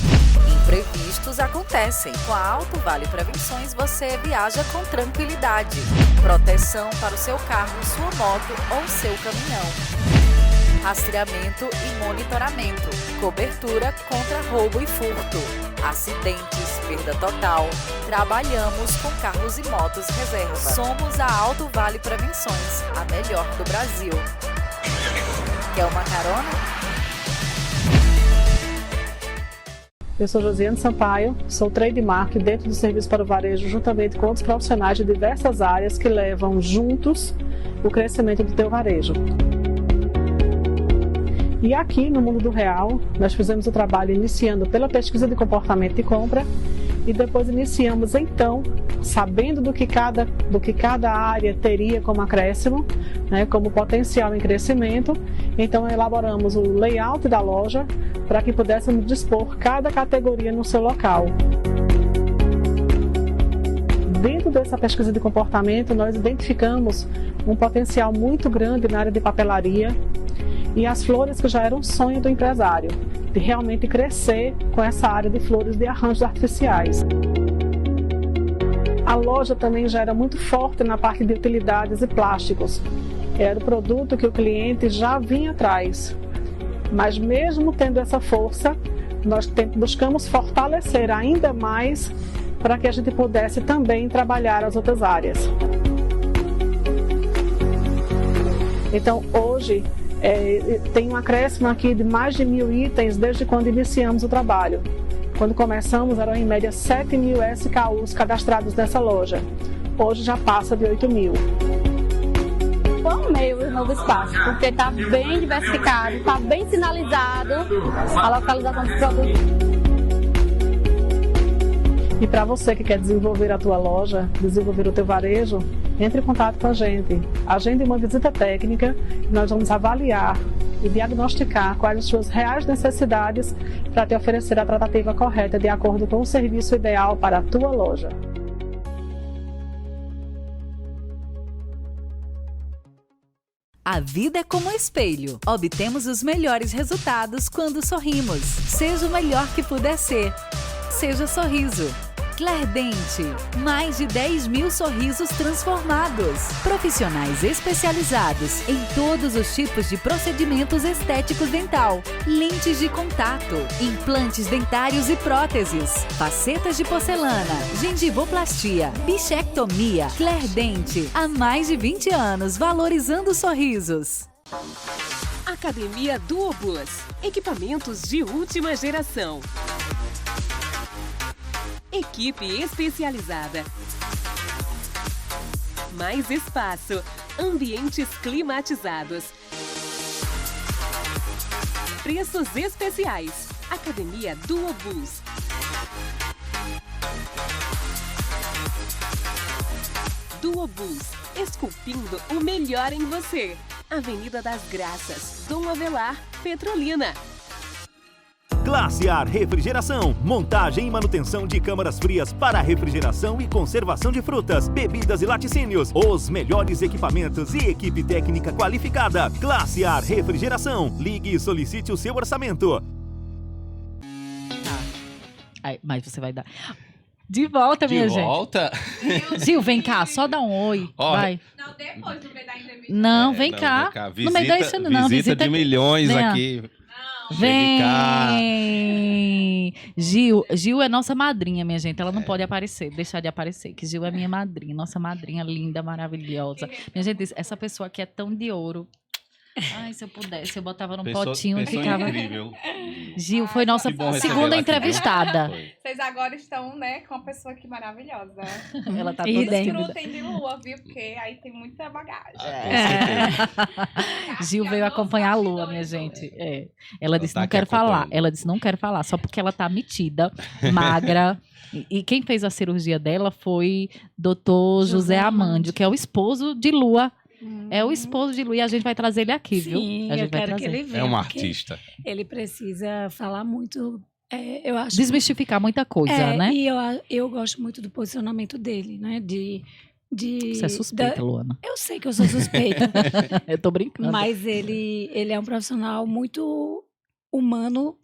Imprevistos acontecem. Com a Alto Vale Prevenções você viaja com tranquilidade. Proteção para o seu carro, sua moto ou seu caminhão. Rastreamento e monitoramento. Cobertura contra roubo e furto. Acidentes, perda total. Trabalhamos com carros e motos reserva. Somos a Alto Vale Prevenções, a melhor do Brasil. Quer uma carona? Eu sou Josiane Sampaio, sou trademark dentro do Serviço para o Varejo, juntamente com outros profissionais de diversas áreas que levam juntos o crescimento do teu varejo. E aqui no Mundo do Real, nós fizemos o trabalho iniciando pela pesquisa de comportamento de compra e depois iniciamos então, sabendo do que cada área teria como acréscimo, né, como potencial em crescimento, então elaboramos o layout da loja para que pudéssemos dispor cada categoria no seu local. fruto dessa pesquisa de comportamento, nós identificamos um potencial muito grande na área de papelaria e as flores que já eram um sonho do empresário, de realmente crescer com essa área de flores de arranjos artificiais. A loja também já era muito forte na parte de utilidades e plásticos. Era o produto que o cliente já vinha atrás. Mas mesmo tendo essa força, nós buscamos fortalecer ainda mais para que a gente pudesse também trabalhar as outras áreas. Então, hoje, tem um acréscimo aqui de mais de 1.000 itens desde quando iniciamos o trabalho. Quando começamos, eram em média 7.000 SKUs cadastrados nessa loja. Hoje já passa de 8.000. Eu amei o novo espaço, porque está bem diversificado, está bem sinalizado a localização dos produtos. E para você que quer desenvolver a tua loja, desenvolver o teu varejo, entre em contato com a gente. Agende uma visita técnica e nós vamos avaliar e diagnosticar quais as suas reais necessidades para te oferecer a tratativa correta de acordo com o serviço ideal para a tua loja. A vida é como um espelho. Obtemos os melhores resultados quando sorrimos. Seja o melhor que puder ser. Seja Sorriso. Clardente, mais de 10.000 sorrisos transformados. Profissionais especializados em todos os tipos de procedimentos estéticos dental, lentes de contato, implantes dentários e próteses, facetas de porcelana, gengivoplastia, bichectomia. Clardente, há mais de 20 anos valorizando sorrisos. Academia Duobus, equipamentos de última geração. Equipe especializada. Mais espaço. Ambientes climatizados. Preços especiais. Academia Duobus. Duobus, esculpindo o melhor em você. Avenida das Graças, Dom Avelar, Petrolina. Glaciar Refrigeração, montagem e manutenção de câmaras frias para refrigeração e conservação de frutas, bebidas e laticínios. Os melhores equipamentos e equipe técnica qualificada. Glaciar Refrigeração. Ligue e solicite o seu orçamento. Ai, mas você vai dar. De volta, minha gente. De volta? Gil, vem cá, só dá um oi. Ó, vai. Não, depois do meio da entrevista. Não, vem cá. No meio da isso, não. Visita de milhões Vem. aqui. Vem! Gil é nossa madrinha, minha gente. Ela não pode deixar de aparecer. Que Gil é minha madrinha, nossa madrinha linda, maravilhosa. Minha gente, essa pessoa aqui é tão de ouro. Ai, se eu pudesse, eu botava num potinho e ficava. Incrível. Gil foi nossa Que bom recebê-la segunda aqui, entrevistada. Foi. Vocês agora estão, né, com uma pessoa aqui maravilhosa. Ela tá toda Desfrutem de lua, viu? Porque aí tem muita bagagem. Gil veio acompanhar a Lua, minha gente. Ela disse, não quero falar. Ela disse, não quero falar, só porque ela tá metida, magra. E quem fez a cirurgia dela foi Dr. José Amândio, que é o esposo de Lua. É o esposo de Lu e a gente vai trazer ele aqui, viu? Sim, A gente eu vai quero trazer. que ele venha. É um porque artista. Ele precisa falar muito, eu acho. Desmistificar muita coisa, né? E eu gosto muito do posicionamento dele, né? Você é suspeita, Luana. Eu sei que eu sou suspeita. Eu tô brincando. Mas ele é um profissional muito humano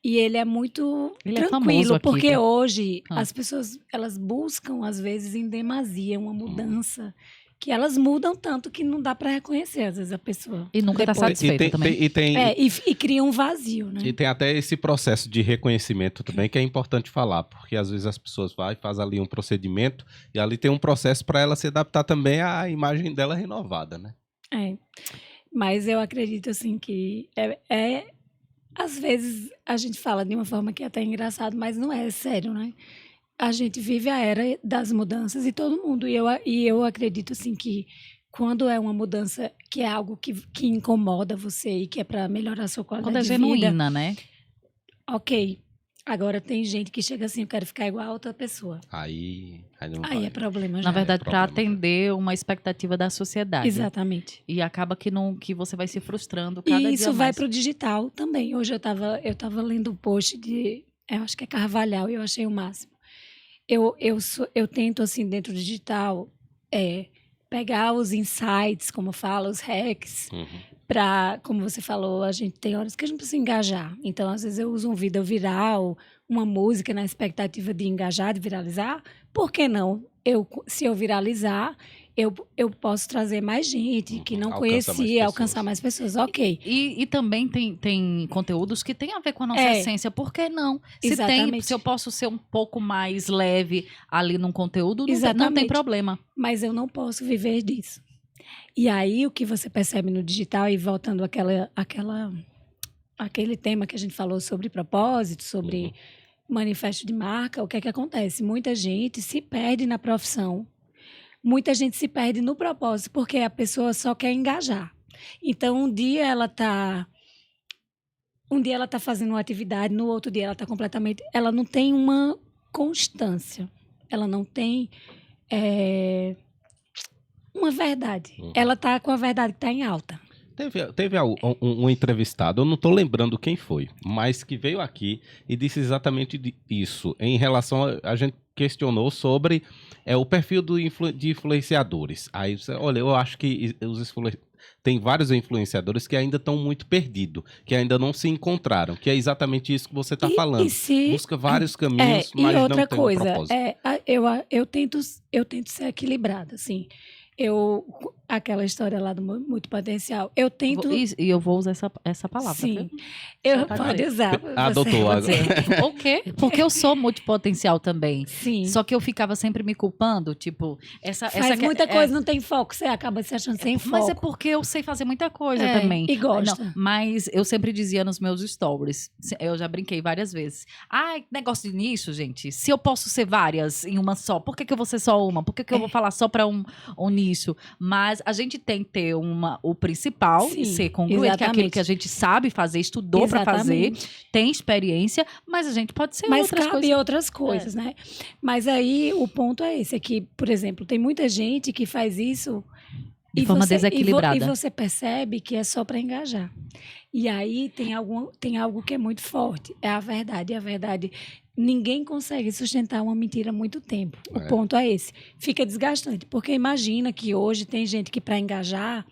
e ele é muito Ele é famoso tranquilo, aqui, porque viu? hoje as pessoas, elas buscam, às vezes, em demasia, uma mudança. Que elas mudam tanto que não dá para reconhecer, às vezes, a pessoa. E nunca tá satisfeita também. E cria um vazio, né? E tem até esse processo de reconhecimento também, que é importante falar, porque às vezes as pessoas fazem ali um procedimento e ali tem um processo para ela se adaptar também à imagem dela renovada, né? Mas eu acredito, assim, que às vezes a gente fala de uma forma que é até engraçado, mas não é sério, né? A gente vive a era das mudanças e todo mundo. E eu acredito, assim, que quando é uma mudança que é algo que incomoda você e que é para melhorar a sua qualidade Quando é de vida. genuína, né? Ok. Agora tem gente que chega assim, eu quero ficar igual a outra pessoa. Aí não Aí vai. é problema já. Na verdade, para problema. atender uma expectativa da sociedade. Exatamente. E acaba que você vai se frustrando cada dia E isso mais. vai para o digital também. Hoje eu tava lendo um post eu acho que é Carvalhal, e eu achei o máximo. eu tento, assim, dentro do digital, pegar os insights, como fala, os hacks, para, como você falou, a gente tem horas que a gente precisa engajar. Então, às vezes eu uso um vídeo viral, uma música na expectativa de engajar, de viralizar. Por que não? Se eu viralizar, eu posso trazer mais gente que não conhecia, alcançar mais pessoas. Ok. E também tem conteúdos que tem a ver com a nossa essência. Por que não? Se eu posso ser um pouco mais leve ali num conteúdo, não tem problema. Mas eu não posso viver disso. E aí, o que você percebe no digital, e voltando àquele tema que a gente falou sobre propósito, sobre manifesto de marca, o que é que acontece? Muita gente se perde na profissão. Muita gente se perde no propósito, porque a pessoa só quer engajar. Então, um dia ela está fazendo uma atividade, no outro dia ela está completamente... Ela não tem uma constância. Ela não tem uma verdade. Ela está com a verdade que está em alta. Teve um entrevistado, eu não estou lembrando quem foi, mas que veio aqui e disse exatamente isso. Em relação a gente questionou sobre o perfil de influenciadores. Aí, olha, eu acho que tem vários influenciadores que ainda estão muito perdidos, que ainda não se encontraram, que é exatamente isso que você está falando. Busca vários caminhos, mas não tem um propósito. Eu tento ser equilibrada, assim. Aquela história lá do multipotencial, eu tento... E eu vou usar essa palavra. Sim, pode usar. Adotou agora. O quê? Porque eu sou multipotencial também. Sim. Só que eu ficava sempre me culpando, tipo... Faz muita coisa, não tem foco, você acaba se achando sem foco. Mas é porque eu sei fazer muita coisa também. E gosta. Não, mas eu sempre dizia nos meus stories, eu já brinquei várias vezes. Negócio de nicho, gente, se eu posso ser várias em uma só, por que eu vou ser só uma? Por que eu vou falar só para um nicho? Mas a gente tem que ter o principal e ser congruente, que é aquilo que a gente sabe fazer, estudou para fazer, tem experiência, mas a gente pode ser outras coisas. Mas cabe outras coisas, né? Mas aí o ponto é esse, é que, por exemplo, tem muita gente que faz isso de forma desequilibrada. E você percebe que é só para engajar. E aí tem algo que é muito forte, é a verdade. E a verdade, ninguém consegue sustentar uma mentira há muito tempo. O ponto é esse. Fica desgastante, porque imagina que hoje tem gente que para engajar,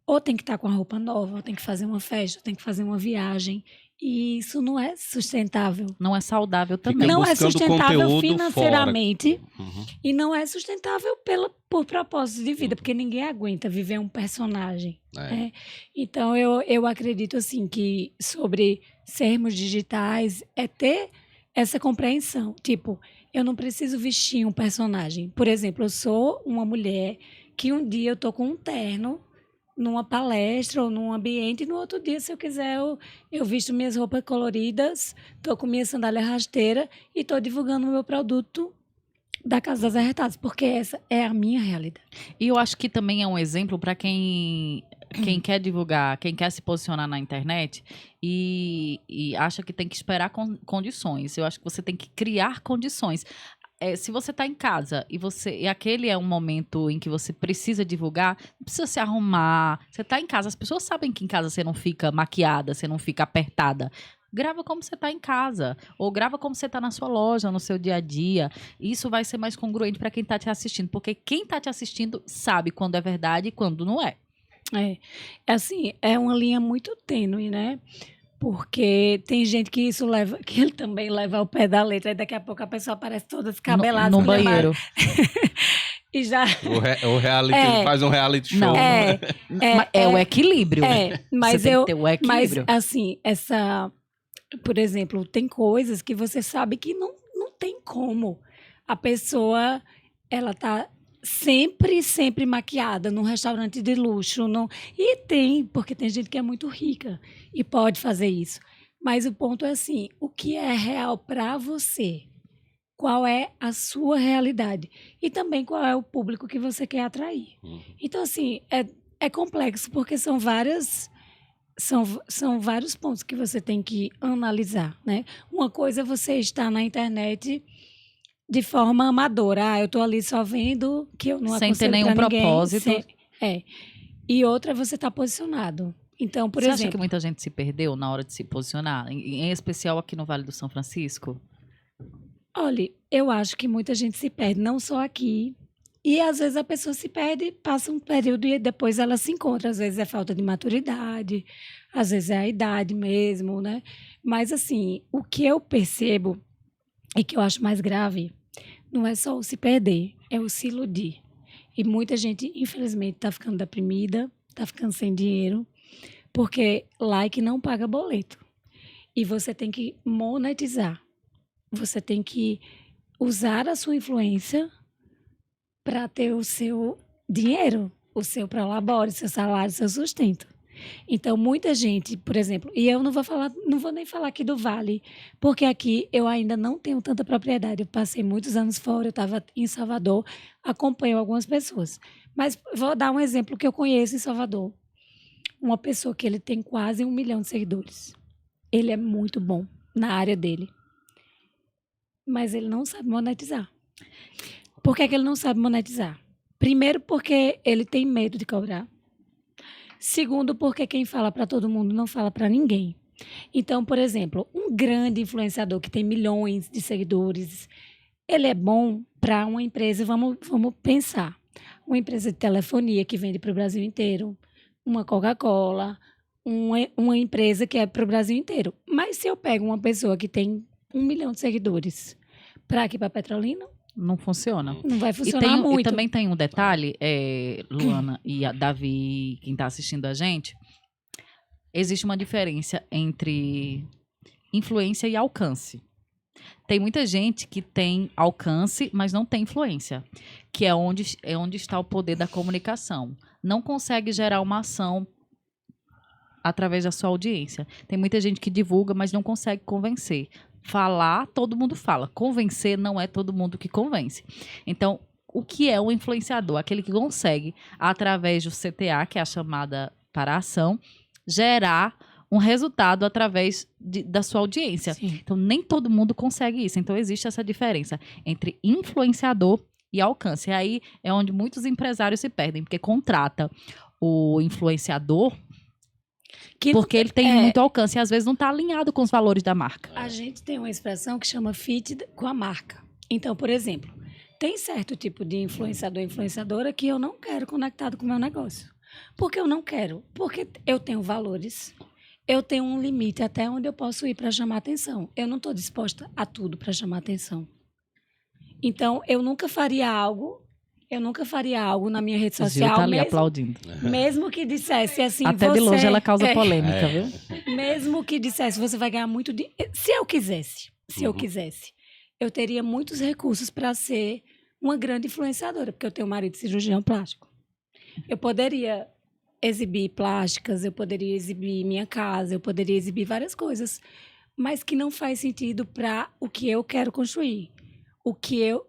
ou tem que estar com a roupa nova, ou tem que fazer uma festa, ou tem que fazer uma viagem. E isso não é sustentável. Não é saudável também. Não é sustentável financeiramente e não é sustentável por propósito de vida, porque ninguém aguenta viver um personagem. Né? Então, eu acredito assim que sobre sermos digitais é ter essa compreensão. Tipo, eu não preciso vestir um personagem. Por exemplo, eu sou uma mulher que um dia eu tô com um terno numa palestra ou num ambiente, e no outro dia, se eu quiser, eu visto minhas roupas coloridas, estou com minha sandália rasteira e estou divulgando o meu produto da Casa das Arretadas, porque essa é a minha realidade. E eu acho que também é um exemplo para quem quer divulgar, quem quer se posicionar na internet e acha que tem que esperar condições. Eu acho que você tem que criar condições. Se você está em casa e aquele é um momento em que você precisa divulgar, não precisa se arrumar. Você está em casa, as pessoas sabem que em casa você não fica maquiada, você não fica apertada. Grava como você está em casa, ou grava como você está na sua loja, no seu dia a dia. Isso vai ser mais congruente para quem está te assistindo, porque quem está te assistindo sabe quando é verdade e quando não é. Assim, é uma linha muito tênue, né? Porque tem gente que ele também leva ao pé da letra, e daqui a pouco a pessoa aparece toda descabelada. No banheiro. E já... O reality faz um reality show. O equilíbrio. Mas você tem que ter o equilíbrio. Mas, assim, por exemplo, tem coisas que você sabe que não tem como. A pessoa, ela tá sempre maquiada num restaurante de luxo. Porque tem gente que é muito rica e pode fazer isso. Mas o ponto é assim, o que é real para você? Qual é a sua realidade? E também qual é o público que você quer atrair. Então, assim, é complexo, porque são vários pontos que você tem que analisar, né? Uma coisa é você estar na internet de forma amadora. Eu estou ali só vendo que eu não aconselho sem ter nenhum propósito. E outra é você estar posicionado. Então, por exemplo... Você acha que muita gente se perdeu na hora de se posicionar? Em especial aqui no Vale do São Francisco? Olha, eu acho que muita gente se perde, não só aqui. E às vezes a pessoa se perde, passa um período e depois ela se encontra. Às vezes é falta de maturidade, às vezes é a idade mesmo, né? Mas assim, o que eu percebo e que eu acho mais grave não é só o se perder, é o se iludir. E muita gente, infelizmente, está ficando deprimida, está ficando sem dinheiro, porque like não paga boleto. E você tem que monetizar. Você tem que usar a sua influência para ter o seu dinheiro, o seu prolabore, seu salário, seu sustento. Então, muita gente, por exemplo, e eu não vou nem falar aqui do Vale, porque aqui eu ainda não tenho tanta propriedade. Eu passei muitos anos fora, eu estava em Salvador, acompanho algumas pessoas. Mas vou dar um exemplo que eu conheço em Salvador. Uma pessoa que ele tem quase 1 milhão de seguidores. Ele é muito bom na área dele. Mas ele não sabe monetizar. Por que ele não sabe monetizar? Primeiro, porque ele tem medo de cobrar. Segundo, porque quem fala para todo mundo não fala para ninguém. Então, por exemplo, um grande influenciador que tem milhões de seguidores, ele é bom para uma empresa, vamos pensar, uma empresa de telefonia que vende para o Brasil inteiro, uma Coca-Cola, uma empresa que é para o Brasil inteiro. Mas se eu pego uma pessoa que tem 1 milhão de seguidores para aqui para Petrolina, Não funciona. não vai funcionar muito. E também tem um detalhe, Luana e a Davi, quem está assistindo a gente, existe uma diferença entre influência e alcance. Tem muita gente que tem alcance, mas não tem influência, que é onde está o poder da comunicação. Não consegue gerar uma ação através da sua audiência. Tem muita gente que divulga, mas não consegue convencer. Falar, todo mundo fala. Convencer não é todo mundo que convence. Então, o que é um influenciador? Aquele que consegue, através do CTA, que é a chamada para a ação, gerar um resultado através da sua audiência. Sim. Então, nem todo mundo consegue isso. Então, existe essa diferença entre influenciador e alcance. E aí é onde muitos empresários se perdem, porque contrata o influenciador porque ele tem muito alcance e às vezes não está alinhado com os valores da marca. A gente tem uma expressão que chama fit com a marca. Então, por exemplo, tem certo tipo de influenciador, influenciadora que eu não quero conectado com o meu negócio. Por que eu não quero? Porque eu tenho valores, eu tenho um limite até onde eu posso ir para chamar atenção. Eu não estou disposta a tudo para chamar atenção. Então, eu nunca faria algo na minha rede social. Gil tá ali aplaudindo. Mesmo que dissesse assim, Até de longe ela causa polêmica, viu? Mesmo que dissesse, você vai ganhar muito dinheiro. Se eu quisesse, eu teria muitos recursos para ser uma grande influenciadora, porque eu tenho um marido cirurgião plástico. Eu poderia exibir plásticas, eu poderia exibir minha casa, eu poderia exibir várias coisas, mas que não faz sentido para o que eu quero construir,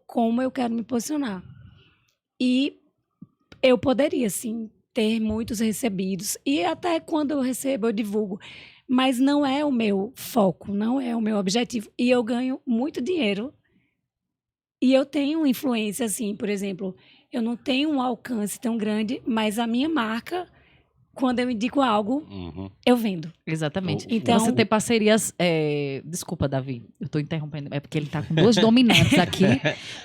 como eu quero me posicionar. E eu poderia, sim, ter muitos recebidos. E até quando eu recebo, eu divulgo. Mas não é o meu foco, não é o meu objetivo. E eu ganho muito dinheiro. E eu tenho influência, assim, por exemplo, eu não tenho um alcance tão grande, mas a minha marca, quando eu indico algo, eu vendo. Exatamente. Então, você tem parcerias... Desculpa, Davi, eu estou interrompendo. É porque ele está com duas dominantes aqui.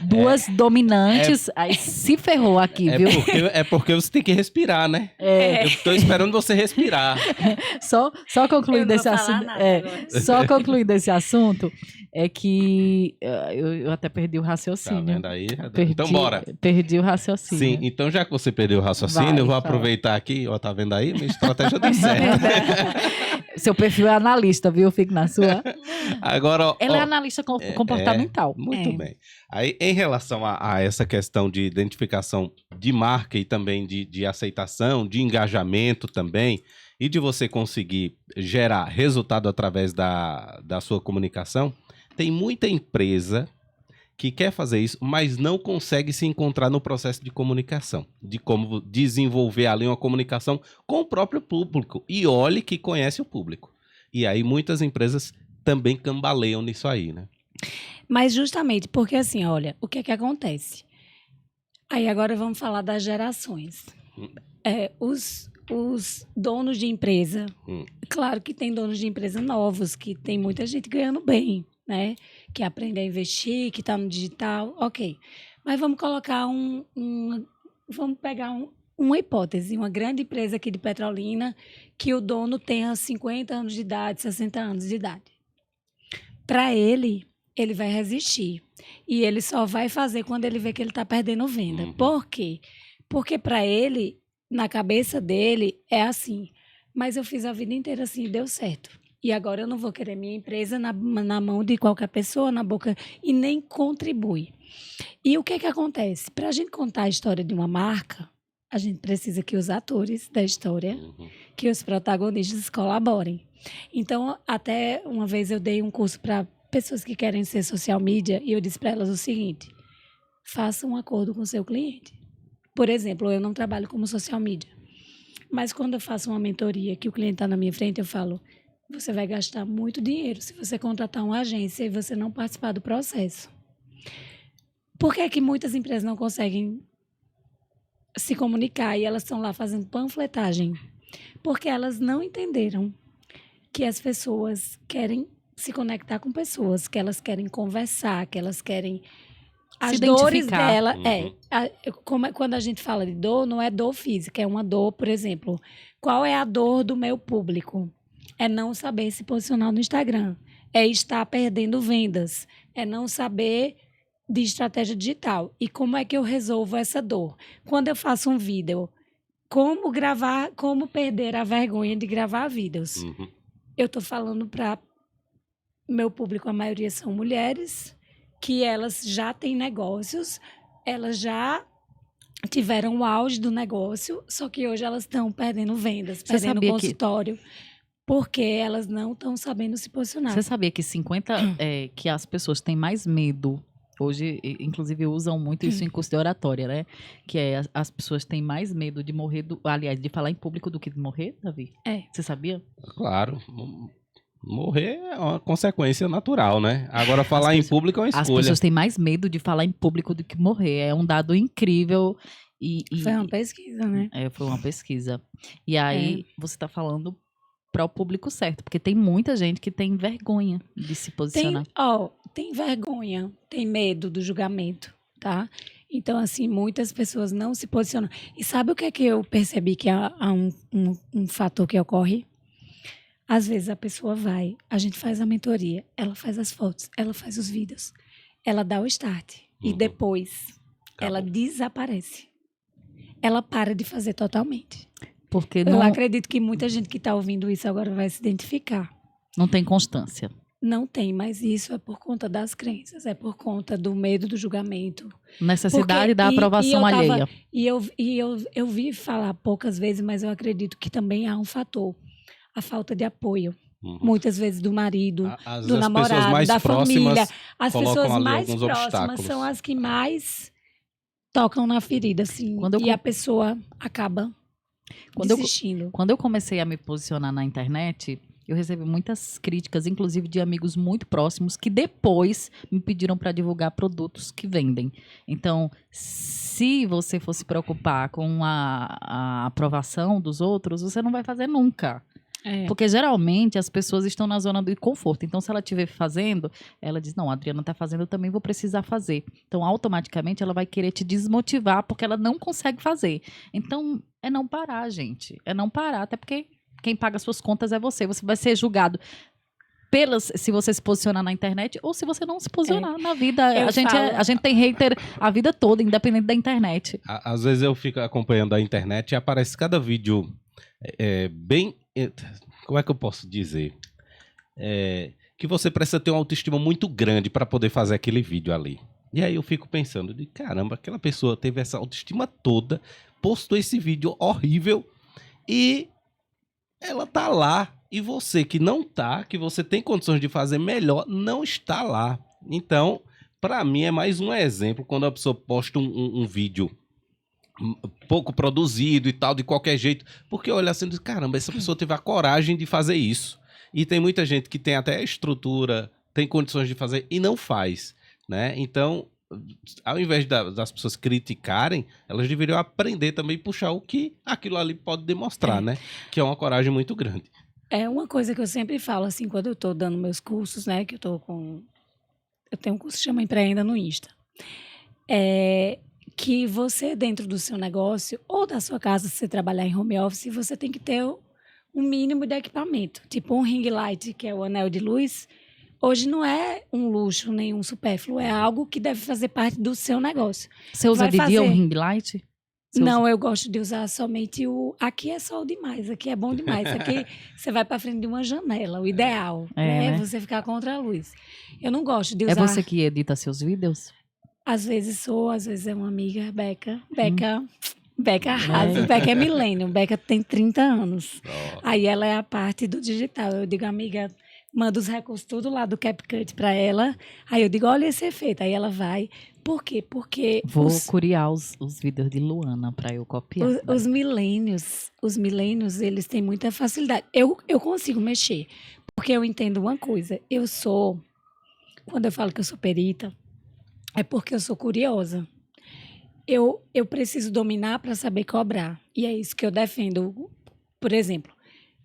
Duas dominantes. Aí se ferrou aqui, viu? É porque você tem que respirar, né? Eu estou esperando você respirar. Só concluindo esse assunto. Só concluindo esse assunto, é que eu até perdi o raciocínio. Tá vendo aí? Então, bora. Perdi o raciocínio. Sim, então já que você perdeu o raciocínio, eu vou aproveitar aqui, ó, tá vendo aí? Minha estratégia deu certo. Seu perfil é analista, viu? Fique na sua. Agora, Ela é analista comportamental. Muito bem. Aí, em relação a essa questão de identificação de marca e também de aceitação, de engajamento também, e de você conseguir gerar resultado através da sua comunicação, tem muita empresa que quer fazer isso, mas não consegue se encontrar no processo de comunicação, de como desenvolver ali uma comunicação com o próprio público. E olhe que conhece o público. E aí muitas empresas também cambaleiam nisso aí, né? Mas justamente porque assim, olha, o que é que acontece? Aí agora vamos falar das gerações. Os donos de empresa, claro que tem donos de empresa novos, que tem muita gente ganhando bem, né? que aprende a investir, que está no digital, ok. Mas vamos colocar vamos pegar uma hipótese, uma grande empresa aqui de Petrolina, que o dono tenha 50 anos de idade, 60 anos de idade. Para ele vai resistir. E ele só vai fazer quando ele vê que ele está perdendo venda. Uhum. Por quê? Porque para ele, na cabeça dele, é assim. Mas eu fiz a vida inteira assim e deu certo. E agora eu não vou querer minha empresa na mão de qualquer pessoa, na boca, e nem contribui. E o que acontece? Para a gente contar a história de uma marca, a gente precisa que os atores da história, que os protagonistas colaborem. Então, até uma vez eu dei um curso para pessoas que querem ser social media e eu disse para elas o seguinte: faça um acordo com o seu cliente. Por exemplo, eu não trabalho como social media, mas quando eu faço uma mentoria que o cliente está na minha frente, eu falo: você vai gastar muito dinheiro se você contratar uma agência e você não participar do processo. Por que é que muitas empresas não conseguem se comunicar e elas estão lá fazendo panfletagem? Porque elas não entenderam que as pessoas querem se conectar com pessoas, que elas querem conversar, que elas querem... As dores dela... Quando a gente fala de dor, não é dor física, é uma dor, por exemplo, qual é a dor do meu público? É não saber se posicionar no Instagram, é estar perdendo vendas, é não saber de estratégia digital. E como é que eu resolvo essa dor? Quando eu faço um vídeo, como perder a vergonha de gravar vídeos? Eu estou falando para meu público, a maioria são mulheres, que elas já têm negócios, elas já tiveram o auge do negócio, só que hoje elas estão perdendo vendas, perdendo consultório, porque elas não estão sabendo se posicionar. Você sabia que que as pessoas têm mais medo? Hoje, inclusive, usam muito isso em curso de oratória, né? Que é as pessoas têm mais medo de morrer, aliás, de falar em público do que de morrer, Davi? Você sabia? Claro. Morrer é uma consequência natural, né? Agora, falar em público é uma escolha. As pessoas têm mais medo de falar em público do que morrer. É um dado incrível. Foi uma pesquisa, né? Foi uma pesquisa. E aí, você está falando para o público certo, porque tem muita gente que tem vergonha de se posicionar. Tem vergonha, tem medo do julgamento, tá? Então, assim, muitas pessoas não se posicionam. E sabe o que é que eu percebi que há um fator que ocorre? Às vezes a pessoa a gente faz a mentoria, ela faz as fotos, ela faz os vídeos, ela dá o start e depois ela desaparece. Ela para de fazer totalmente. Porque eu acredito que muita gente que está ouvindo isso agora vai se identificar. Não tem constância. Não tem, mas isso é por conta das crenças, é por conta do medo do julgamento. Necessidade da aprovação alheia. E eu vi falar poucas vezes, mas eu acredito que também há um fator. A falta de apoio. Muitas vezes do marido, do namorado, da família. As pessoas mais próximas são as que mais tocam na ferida, assim. E a pessoa acaba desistindo. Quando eu comecei a me posicionar na internet, eu recebi muitas críticas, inclusive de amigos muito próximos, que depois me pediram para divulgar produtos que vendem. Então, se você for se preocupar com a aprovação dos outros, você não vai fazer nunca. Porque geralmente as pessoas estão na zona do conforto. Então, se ela estiver fazendo, ela diz: não, a Adriana está fazendo, eu também vou precisar fazer. Então, automaticamente, ela vai querer te desmotivar porque ela não consegue fazer. Então, é não parar, gente. É não parar, até porque quem paga suas contas é você. Você vai ser julgado se você se posicionar na internet ou se você não se posicionar na vida. A gente tem hater a vida toda, independente da internet. Às vezes eu fico acompanhando a internet e aparece cada vídeo bem... Como é que eu posso dizer? Que você precisa ter uma autoestima muito grande para poder fazer aquele vídeo ali. E aí eu fico pensando, caramba, aquela pessoa teve essa autoestima toda, postou esse vídeo horrível e ela tá lá. E você que não tá, que você tem condições de fazer melhor, não está lá. Então, para mim é mais um exemplo quando a pessoa posta um vídeo pouco produzido e tal, de qualquer jeito, porque olha assim, caramba, essa pessoa teve a coragem de fazer isso. E tem muita gente que tem até a estrutura, tem condições de fazer e não faz, né? Então, ao invés das pessoas criticarem, elas deveriam aprender também e puxar o que aquilo ali pode demonstrar, né? Que é uma coragem muito grande. É uma coisa que eu sempre falo, assim, quando eu tô dando meus cursos, né? Que eu tô com Eu tenho um curso que chama Empreenda no Insta. Que você, dentro do seu negócio ou da sua casa, se você trabalhar em home office, você tem que ter um mínimo de equipamento. Tipo um ring light, que é o anel de luz, hoje não é um luxo nem um supérfluo, é algo que deve fazer parte do seu negócio. Você usa Vai de dia um fazer- ring light? Você Não, eu gosto de usar somente o... Aqui é sol demais, aqui é bom demais. Aqui você vai para frente de uma janela, o ideal né? você ficar contra a luz. Eu não gosto de É usar... você que edita seus vídeos? Às vezes sou, às vezes é uma amiga, Beca. Beca arrasa. Beca é milênio, Beca tem 30 anos. Aí ela é a parte do digital. Eu digo, amiga, manda os recursos tudo lá do CapCut para ela. Aí eu digo, olha esse efeito. Aí ela vai. Por quê? Porque Vou curiar os vídeos de Luana para eu copiar. os milênios, eles têm muita facilidade. Eu consigo mexer, porque eu entendo uma coisa. Quando eu falo que eu sou perita, é porque eu sou curiosa. Eu preciso dominar para saber cobrar. E é isso que eu defendo. Por exemplo,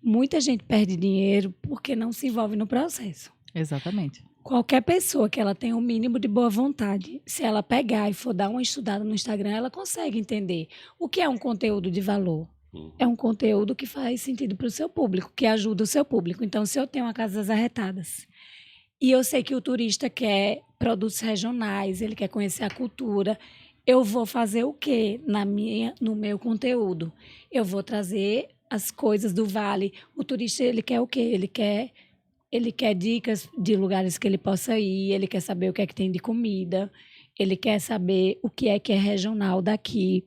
muita gente perde dinheiro porque não se envolve no processo. Exatamente. Qualquer pessoa que ela tenha um mínimo de boa vontade, se ela pegar e for dar uma estudada no Instagram, ela consegue entender o que é um conteúdo de valor. É um conteúdo que faz sentido para o seu público, que ajuda o seu público. Então, se eu tenho uma Casa das Arretadas e eu sei que o turista quer produtos regionais, ele quer conhecer a cultura, eu vou fazer o quê no meu conteúdo? Eu vou trazer as coisas do Vale. O turista, ele quer o quê? Ele quer dicas de lugares que ele possa ir, ele quer saber o que é que tem de comida, ele quer saber o que é regional daqui.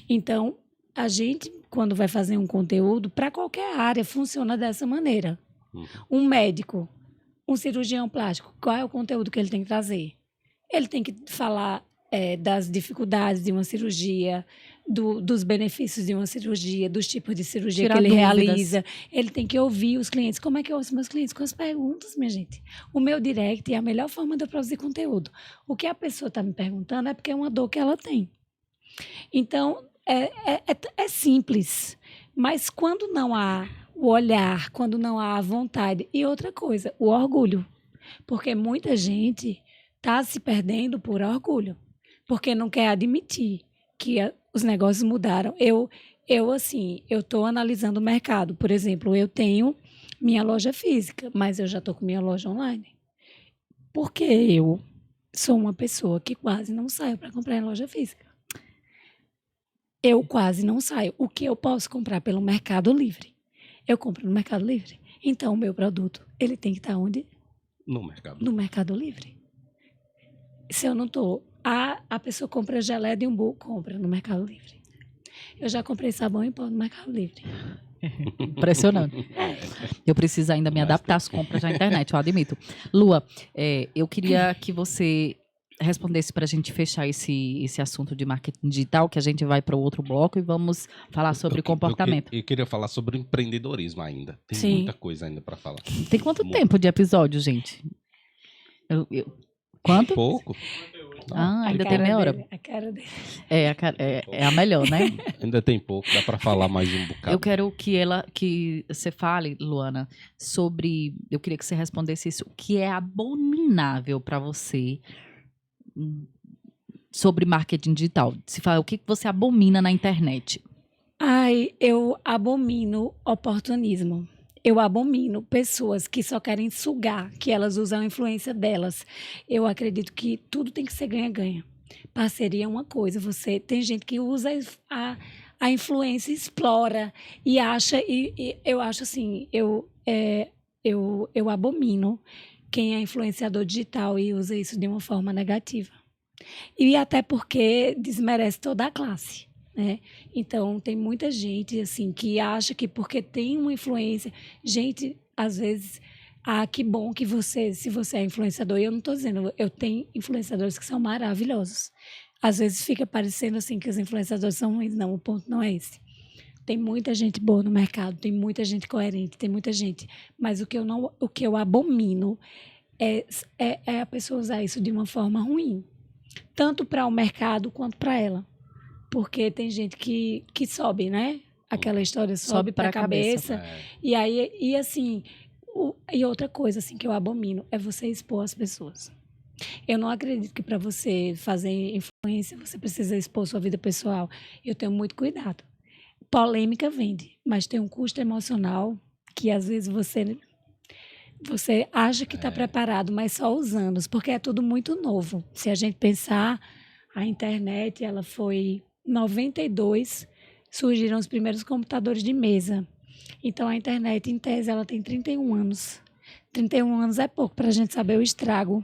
Então, a gente, quando vai fazer um conteúdo, para qualquer área, funciona dessa maneira. Um médico, um cirurgião plástico, qual é o conteúdo que ele tem que trazer? Ele tem que falar das dificuldades de uma cirurgia, dos benefícios de uma cirurgia, dos tipos de cirurgia Tirar que ele dúvidas. realiza. Ele tem que ouvir os clientes. Como é que eu ouço meus clientes? Com as perguntas, minha gente. O meu direct é a melhor forma de eu produzir conteúdo. O que a pessoa está me perguntando é porque é uma dor que ela tem. Então, é simples. Mas quando não há o olhar, quando não há a vontade. E outra coisa, o orgulho. Porque muita gente está se perdendo por orgulho. Porque não quer admitir que os negócios mudaram. Eu estou analisando o mercado. Por exemplo, eu tenho minha loja física, mas eu já estou com minha loja online. Porque eu sou uma pessoa que quase não saio para comprar em loja física. Eu quase não saio. O que eu posso comprar pelo Mercado Livre? Eu compro no Mercado Livre. Então, o meu produto, ele tem que estar onde? No mercado. No Mercado Livre. Se eu não estou... A pessoa compra geleia de umbu, compra no Mercado Livre. Eu já comprei sabão em pó no Mercado Livre. Impressionante. Eu preciso ainda me adaptar às compras na internet, eu admito. Lua, eu queria que você respondesse para a gente fechar esse assunto de marketing digital, que a gente vai para o outro bloco e vamos falar sobre comportamento. Eu queria falar sobre empreendedorismo ainda. Tem Sim. muita coisa ainda para falar. Tem quanto tempo de episódio, gente? Quanto? Pouco. Ainda tem meia hora. A cara dele. É a melhor, né? Ainda tem pouco, dá para falar mais um bocado. Eu quero que você fale, Luana, sobre... Eu queria que você respondesse isso. O que é abominável para você sobre marketing digital? Se fala, o que você abomina na internet? Eu abomino oportunismo. Eu abomino pessoas que só querem sugar, que elas usam a influência delas. Eu acredito que tudo tem que ser ganha-ganha. Parceria é uma coisa. Tem gente que usa a influência, explora e acha... E eu acho assim, eu abomino quem é influenciador digital e usa isso de uma forma negativa. E até porque desmerece toda a classe. Né? Então, tem muita gente assim, que acha que porque tem uma influência... Gente, às vezes, que bom que se você é influenciador, e eu não estou dizendo, eu tenho influenciadores que são maravilhosos. Às vezes fica parecendo assim que os influenciadores são ruins. Não, o ponto não é esse. Tem muita gente boa no mercado, tem muita gente coerente, tem muita gente. Mas o que eu abomino é a pessoa usar isso de uma forma ruim. Tanto para o mercado quanto para ela. Porque tem gente que sobe, né? Aquela história sobe para a cabeça. E aí, assim, e outra coisa assim, que eu abomino é você expor as pessoas. Eu não acredito que para você fazer influência, você precisa expor sua vida pessoal. Eu tenho muito cuidado. Polêmica vende, mas tem um custo emocional que às vezes você acha que está preparado, mas só os anos, porque é tudo muito novo. Se a gente pensar, a internet, ela foi 92, surgiram os primeiros computadores de mesa. Então, a internet, em tese, ela tem 31 anos. 31 anos é pouco para a gente saber o estrago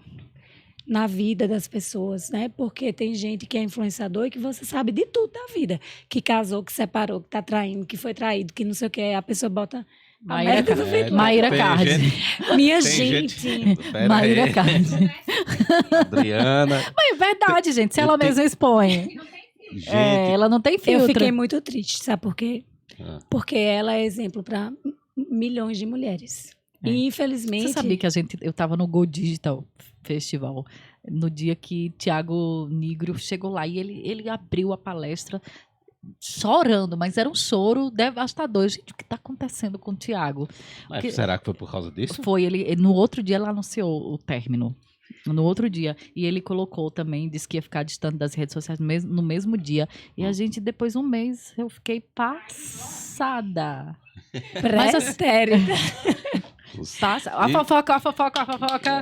na vida das pessoas, né? Porque tem gente que é influenciador e que você sabe de tudo da vida. Que casou, que separou, que está traindo, que foi traído, que não sei o que. A pessoa bota... Maíra Card. Minha Tem gente. Maíra Card. Adriana. Mas é verdade, gente. Se ela mesma expõe. Gente, Ela não tem filtro. Eu fiquei muito triste, sabe por quê? Ah. Porque ela é exemplo para milhões de mulheres. E, infelizmente... Você sabia que eu tava no Go Digital Festival no dia que Thiago Nigro chegou lá e ele abriu a palestra chorando, mas era um choro devastador. Gente, o que está acontecendo com o Thiago? Mas será que foi por causa disso? Foi, no outro dia ela anunciou o término. No outro dia. E ele colocou também, disse que ia ficar distante das redes sociais no mesmo dia. E a gente, depois de um mês, eu fiquei passada. Pré-estérita. A fofoca.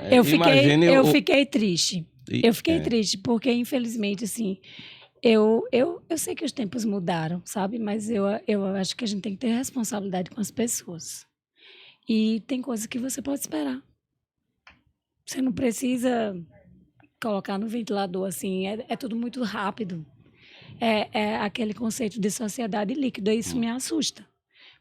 Eu fiquei triste. Eu fiquei triste, porque, infelizmente, assim... Eu sei que os tempos mudaram, sabe? Mas eu acho que a gente tem que ter responsabilidade com as pessoas. E tem coisas que você pode esperar. Você não precisa colocar no ventilador, assim. É tudo muito rápido. É aquele conceito de sociedade líquida. E isso me assusta.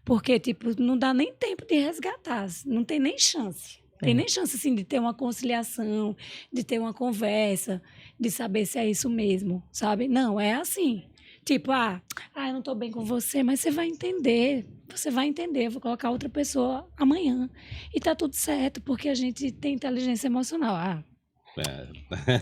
Porque, tipo, não dá nem tempo de resgatar. Não tem nem chance. Tem nem chance, assim, de ter uma conciliação, de ter uma conversa, de saber se é isso mesmo, sabe? Não, é assim. Tipo, eu não tô bem com você, mas você vai entender. Você vai entender, eu vou colocar outra pessoa amanhã. E tá tudo certo, porque a gente tem inteligência emocional.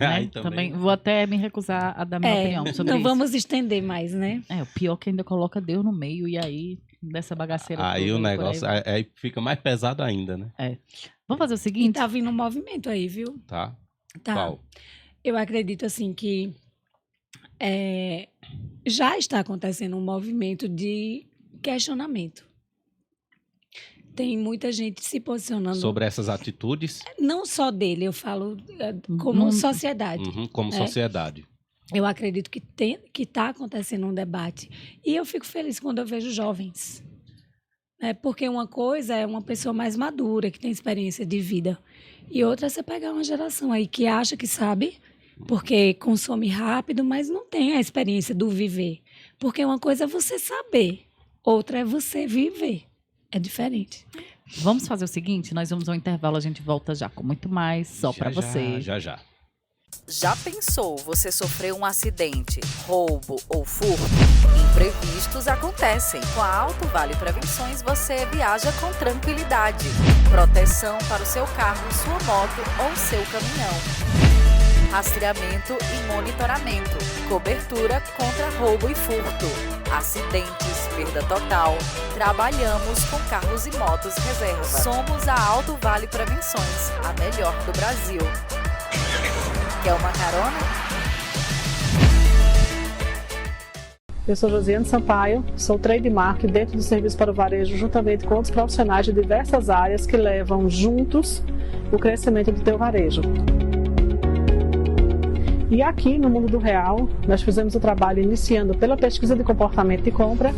Aí também vou até me recusar a dar minha opinião sobre isso. Não vamos estender mais, né? O pior é que ainda coloca Deus no meio e aí dessa bagaceira aí toda, o negócio aí fica mais pesado ainda, né? Vamos fazer o seguinte? E tá vindo um movimento aí, viu? Tá. Qual? Eu acredito, assim, que já está acontecendo um movimento de questionamento. Tem muita gente se posicionando... Sobre essas atitudes? Não só dele, eu falo como sociedade. Como sociedade. Eu acredito que está acontecendo um debate. E eu fico feliz quando eu vejo jovens. Porque uma coisa é uma pessoa mais madura, que tem experiência de vida. E outra é você pegar uma geração aí que acha que sabe, porque consome rápido, mas não tem a experiência do viver. Porque uma coisa é você saber, outra é você viver. É diferente. Vamos fazer o seguinte, nós vamos ao intervalo, a gente volta já com muito mais, só para você. Já. Já pensou você sofreu um acidente, roubo ou furto? Imprevistos acontecem. Com a Alto Vale Prevenções você viaja com tranquilidade. Proteção para o seu carro, sua moto ou seu caminhão. Rastreamento e monitoramento. Cobertura contra roubo e furto. Acidentes, perda total. Trabalhamos com carros e motos reserva. Somos a Alto Vale Prevenções, a melhor do Brasil. Quer uma carona? Eu sou Josiane Sampaio, sou trademark dentro do Serviço para o Varejo, juntamente com outros profissionais de diversas áreas que levam juntos o crescimento do teu varejo. E aqui no Mundo do Real, nós fizemos o trabalho iniciando pela pesquisa de comportamento de compra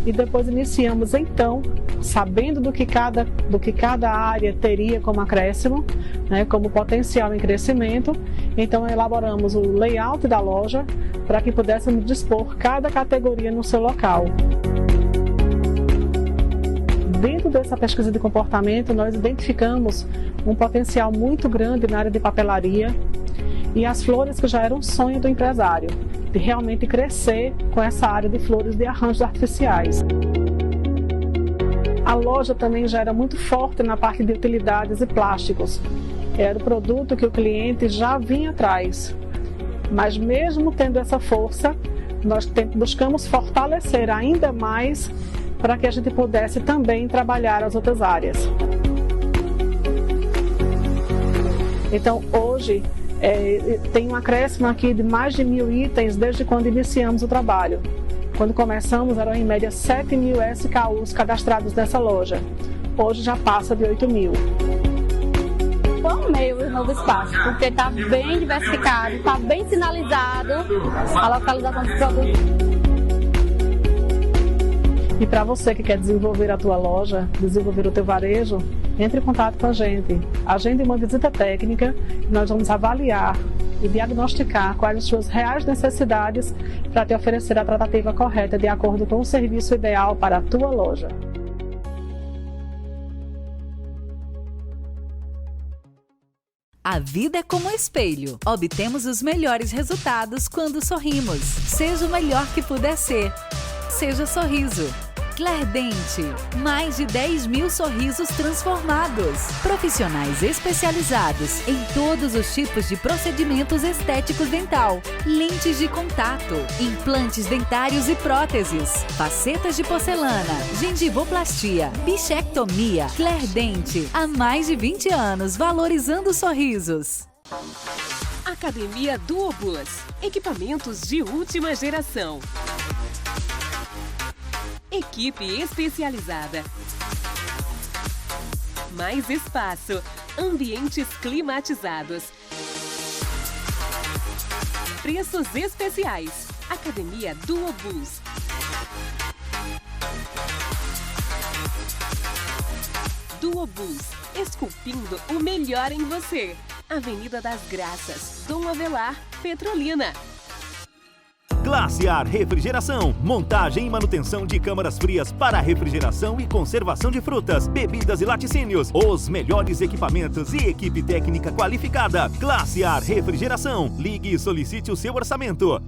e depois iniciamos então, sabendo do que cada área teria como acréscimo, né, como potencial em crescimento, então elaboramos o layout da loja para que pudéssemos dispor cada categoria no seu local. Dentro dessa pesquisa de comportamento, nós identificamos um potencial muito grande na área de papelaria e as flores que já eram um sonho do empresário, de realmente crescer com essa área de flores de arranjos artificiais. A loja também já era muito forte na parte de utilidades e plásticos. Era o produto que o cliente já vinha atrás. Mas mesmo tendo essa força, nós buscamos fortalecer ainda mais para que a gente pudesse também trabalhar as outras áreas. Então, hoje, Tem um acréscimo aqui de mais de 1.000 itens desde quando iniciamos o trabalho. Quando começamos, eram em média 7.000 SKUs cadastrados nessa loja. Hoje já passa de 8.000. Amei o novo espaço, porque está bem diversificado, está bem sinalizado a localização dos produtos. E para você que quer desenvolver a tua loja, desenvolver o teu varejo, entre em contato com a gente. Agende uma visita técnica e nós vamos avaliar e diagnosticar quais as suas reais necessidades para te oferecer a tratativa correta de acordo com o serviço ideal para a tua loja. A vida é como um espelho. Obtemos os melhores resultados quando sorrimos. Seja o melhor que puder ser. Seja Sorriso. Clardente. Mais de 10.000 sorrisos transformados. Profissionais especializados em todos os tipos de procedimentos estéticos dental. Lentes de contato. Implantes dentários e próteses. Facetas de porcelana. Gengivoplastia. Bichectomia. Clardente. Há mais de 20 anos valorizando sorrisos. Academia Duobus. Equipamentos de última geração. Equipe especializada. Mais espaço. Ambientes climatizados. Preços especiais. Academia Duobus. Duobus. Esculpindo o melhor em você. Avenida das Graças, Dom Avelar, Petrolina. Glaciar Refrigeração, montagem e manutenção de câmaras frias para refrigeração e conservação de frutas, bebidas e laticínios. Os melhores equipamentos e equipe técnica qualificada. Glaciar Refrigeração. Ligue e solicite o seu orçamento.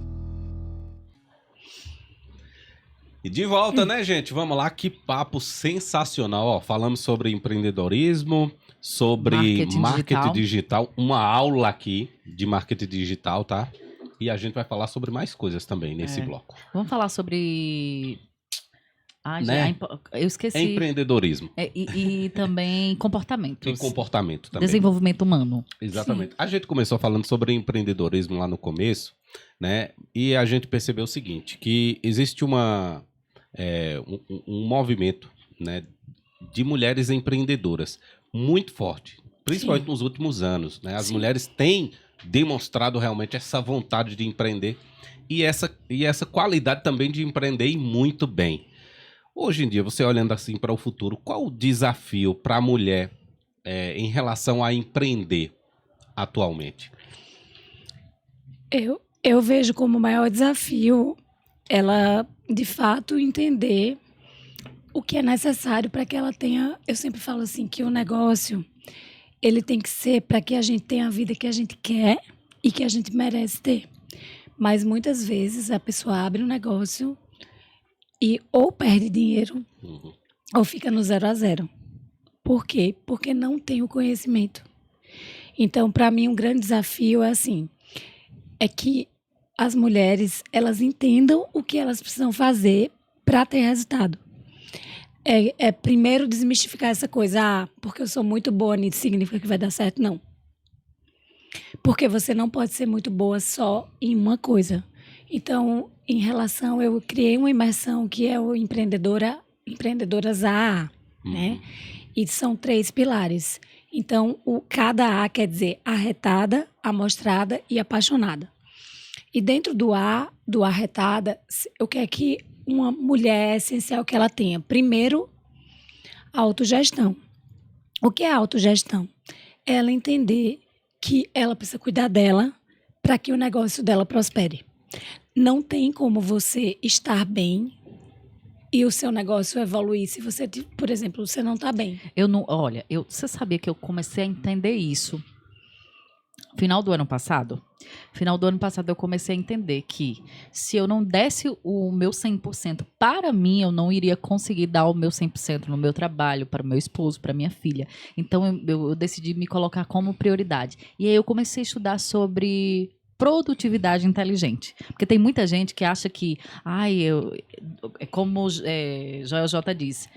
E de volta, né, gente? Vamos lá, que papo sensacional. Ó, falamos sobre empreendedorismo, sobre marketing digital. Uma aula aqui de marketing digital, tá? E a gente vai falar sobre mais coisas também nesse bloco. Vamos falar sobre... Né? Eu esqueci. Empreendedorismo. E também comportamento. E comportamento também. Desenvolvimento humano. Exatamente. Sim. A gente começou falando sobre empreendedorismo lá no começo, né? E a gente percebeu o seguinte, que existe um movimento, né, de mulheres empreendedoras muito forte, principalmente nos últimos anos, né? As mulheres têm demonstrado realmente essa vontade de empreender e essa qualidade também de empreender e muito bem. Hoje em dia, você olhando assim para o futuro, qual o desafio para a mulher em relação a empreender atualmente? Eu vejo como o maior desafio ela, de fato, entender o que é necessário para que ela tenha... Eu sempre falo assim, que o negócio... ele tem que ser para que a gente tenha a vida que a gente quer e que a gente merece ter. Mas muitas vezes a pessoa abre um negócio e ou perde dinheiro ou fica no 0 a 0. Por quê? Porque não tem o conhecimento. Então, para mim, um grande desafio é que as mulheres elas entendam o que elas precisam fazer para ter resultado. Primeiro desmistificar essa coisa, porque eu sou muito boa nisso, significa que vai dar certo? Não. Porque você não pode ser muito boa só em uma coisa. Então, eu criei uma imersão que é o Empreendedoras AA, né? E são 3 pilares. Então, cada A quer dizer arretada, amostrada e apaixonada. E dentro do arretada, eu quero que uma mulher é essencial que ela tenha. Primeiro, a autogestão. O que é a autogestão? Ela entender que ela precisa cuidar dela para que o negócio dela prospere. Não tem como você estar bem e o seu negócio evoluir se você, por exemplo, você não está bem. Você sabia que eu comecei a entender isso final do ano passado eu comecei a entender que se eu não desse o meu 100% para mim, eu não iria conseguir dar o meu 100% no meu trabalho, para o meu esposo, para minha filha. Então, eu decidi me colocar como prioridade. E aí eu comecei a estudar sobre produtividade inteligente. Porque tem muita gente que acha que, como Joel J disse,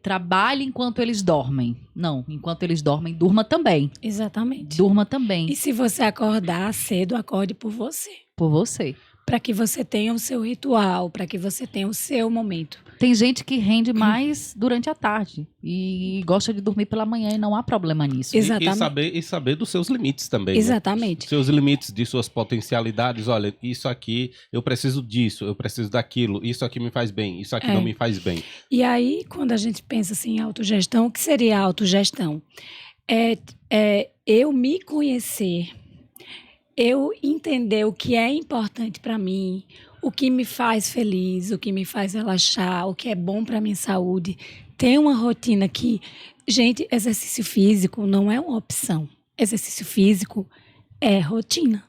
trabalhe enquanto eles dormem. Não, enquanto eles dormem, durma também. Exatamente. Durma também. E se você acordar cedo, acorde por você. Por você. Para que você tenha o seu ritual, para que você tenha o seu momento. Tem gente que rende mais durante a tarde e gosta de dormir pela manhã e não há problema nisso. Exatamente. E saber dos seus limites também. Exatamente. Né? Seus limites, de suas potencialidades. Olha, isso aqui, eu preciso disso, eu preciso daquilo, isso aqui me faz bem, isso aqui não me faz bem. E aí, quando a gente pensa assim em autogestão, o que seria a autogestão? É eu me conhecer, eu entender o que é importante para mim, o que me faz feliz, o que me faz relaxar, o que é bom para minha saúde. Ter uma rotina que, gente, exercício físico não é uma opção. Exercício físico é rotina.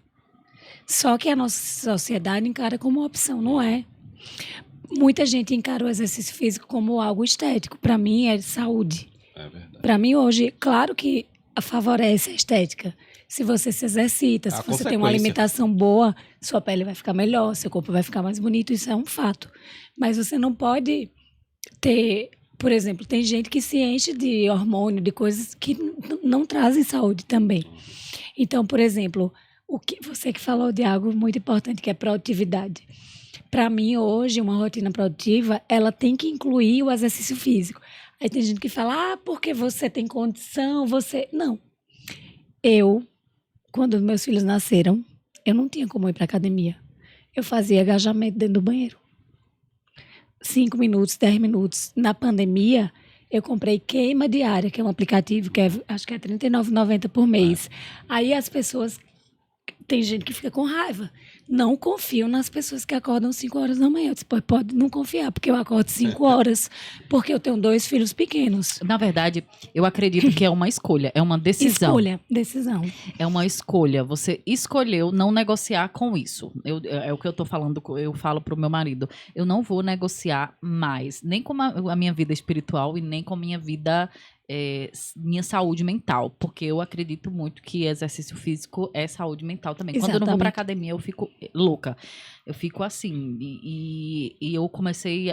Só que a nossa sociedade encara como uma opção, não é? Muita gente encara o exercício físico como algo estético. Para mim é saúde. É verdade. Para mim hoje, claro que favorece a estética. Se você se exercita, se você tem uma alimentação boa, sua pele vai ficar melhor, seu corpo vai ficar mais bonito, isso é um fato. Mas você não pode ter, por exemplo, tem gente que se enche de hormônio, de coisas que não trazem saúde também. Então, por exemplo, você que falou de algo muito importante, que é produtividade. Para mim, hoje, uma rotina produtiva, ela tem que incluir o exercício físico. Aí tem gente que fala, porque você tem condição, você... Não. Quando meus filhos nasceram, eu não tinha como ir para academia. Eu fazia agachamento dentro do banheiro. 5 minutos, 10 minutos. Na pandemia, eu comprei Queima Diária, que é um aplicativo que acho que é R$ 39,90 por mês. Aí as pessoas... Tem gente que fica com raiva. Não confio nas pessoas que acordam 5 horas da manhã. Eu disse, pode não confiar, porque eu acordo 5 horas, porque eu tenho 2 filhos pequenos. Na verdade, eu acredito que é uma escolha, é uma decisão. Decisão. É uma escolha. Você escolheu não negociar com isso. É o que eu tô falando, eu falo pro meu marido. Eu não vou negociar mais, nem com a minha vida espiritual e nem com a minha vida... minha saúde mental, porque eu acredito muito que exercício físico é saúde mental também. Exatamente. Quando eu não vou pra academia, eu fico louca. Eu fico assim, e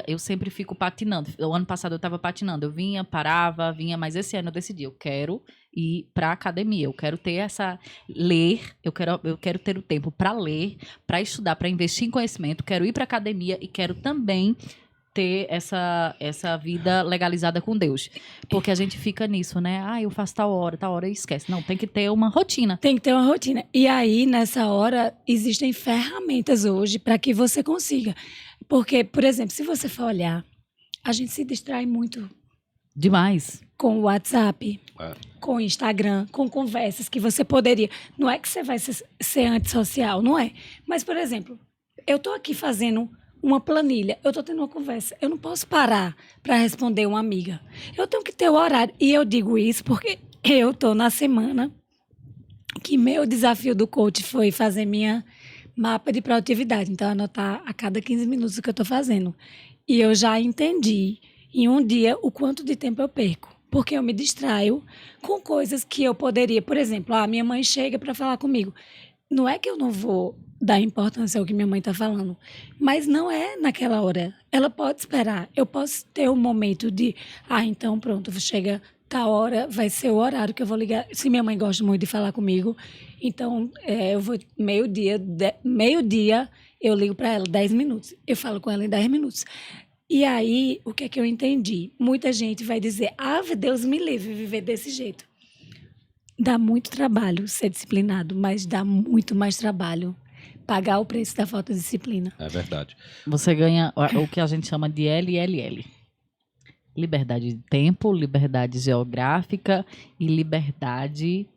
eu sempre fico patinando. O ano passado eu tava patinando, eu vinha, parava, mas esse ano eu decidi, eu quero ir pra academia, eu quero ter ler, eu quero ter o tempo pra ler, pra estudar, pra investir em conhecimento, quero ir pra academia e quero também ter essa vida legalizada com Deus. Porque a gente fica nisso, né? Eu faço tal hora e esquece. Não, tem que ter uma rotina. Tem que ter uma rotina. E aí, nessa hora, existem ferramentas hoje para que você consiga. Porque, por exemplo, se você for olhar, a gente se distrai muito. Demais. Com o WhatsApp, com o Instagram, com conversas que você poderia... Não é que você vai ser antissocial, não é. Mas, por exemplo, eu estou aqui fazendo... uma planilha, eu estou tendo uma conversa, eu não posso parar para responder uma amiga. Eu tenho que ter o horário. E eu digo isso porque eu estou na semana que meu desafio do coach foi fazer minha mapa de produtividade. Então, anotar a cada 15 minutos o que eu estou fazendo. E eu já entendi em um dia o quanto de tempo eu perco. Porque eu me distraio com coisas que eu poderia... Por exemplo, a minha mãe chega para falar comigo. Não é que eu não vou... dar importância ao que minha mãe está falando. Mas não é naquela hora. Ela pode esperar. Eu posso ter um momento de... então pronto, chega tal hora, vai ser o horário que eu vou ligar. Se minha mãe gosta muito de falar comigo, então eu vou meio-dia, eu ligo para ela 10 minutos. Eu falo com ela em 10 minutos. E aí, o que é que eu entendi? Muita gente vai dizer, Deus me livre viver desse jeito. Dá muito trabalho ser disciplinado, mas dá muito mais trabalho pagar o preço da falta de disciplina. É verdade. Você ganha o que a gente chama de LLL. Liberdade de tempo, liberdade geográfica e liberdade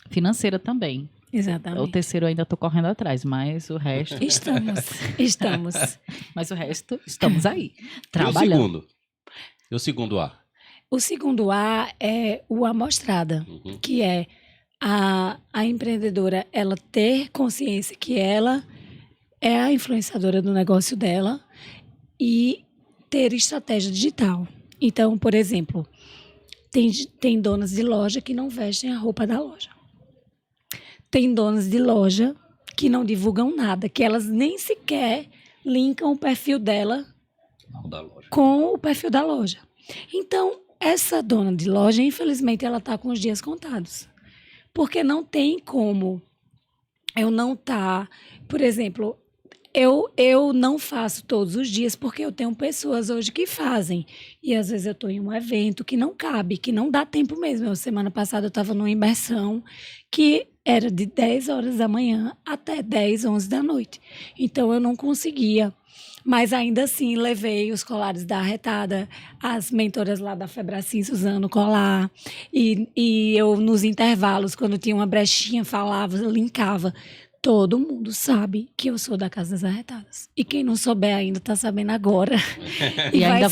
financeira também. Exatamente. O terceiro eu ainda estou correndo atrás, mas o resto... Estamos. Mas o resto, estamos aí, trabalhando. E o segundo A? O segundo A é o amostrada, que é a empreendedora, ela ter consciência que ela é a influenciadora do negócio dela e ter estratégia digital. Então, por exemplo, tem donas de loja que não vestem a roupa da loja. Tem donas de loja que não divulgam nada, que elas nem sequer linkam o perfil dela com o perfil da loja. Então, essa dona de loja, infelizmente, ela está com os dias contados. Porque não tem como eu não estar... Por exemplo, eu não faço todos os dias porque eu tenho pessoas hoje que fazem. E às vezes eu estou em um evento que não cabe, que não dá tempo mesmo. Semana passada eu estava numa imersão que era de 10 horas da manhã até 10, 11 da noite. Então eu não conseguia. Mas ainda assim levei os colares da Arretada, as mentoras lá da Febracim, usando colar. E eu, nos intervalos, quando tinha uma brechinha, falava, linkava. Todo mundo sabe que eu sou da Casa das Arretadas. E quem não souber ainda está sabendo agora. E ainda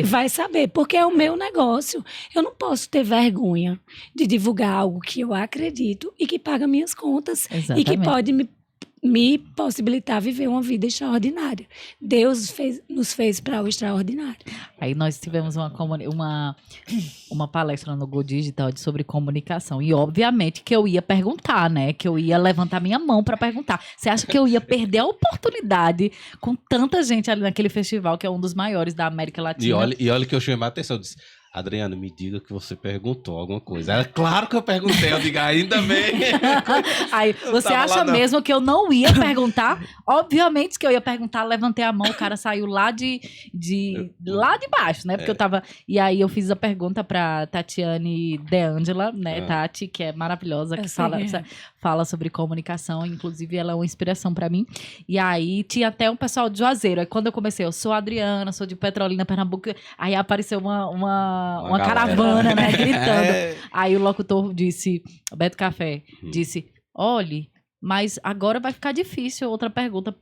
vai saber, porque é o meu negócio. Eu não posso ter vergonha de divulgar algo que eu acredito e que paga minhas contas. Exatamente. E que pode me possibilitar viver uma vida extraordinária. Deus nos fez para o extraordinário. Aí nós tivemos uma palestra no Go Digital sobre comunicação. E obviamente que eu ia perguntar, né? Que eu ia levantar minha mão para perguntar. Você acha que eu ia perder a oportunidade com tanta gente ali naquele festival, que é um dos maiores da América Latina? E olha que eu chamei a atenção, eu disse... Adriana, me diga que você perguntou alguma coisa. É claro que eu perguntei, eu digo, ainda bem. Aí, você acha mesmo que eu não ia perguntar? Obviamente que eu ia perguntar, levantei a mão, o cara saiu lá de lá de baixo, né? Porque eu tava... E aí eu fiz a pergunta pra Tatiane De Angela, né? Tati, que é maravilhosa, que fala sobre comunicação, inclusive ela é uma inspiração pra mim. E aí tinha até um pessoal de Juazeiro. Aí quando eu comecei, eu sou a Adriana, sou de Petrolina, Pernambuco. Aí apareceu uma caravana, né, gritando. Aí o locutor disse, Beto Café, disse, olhe, mas agora vai ficar difícil. Outra pergunta,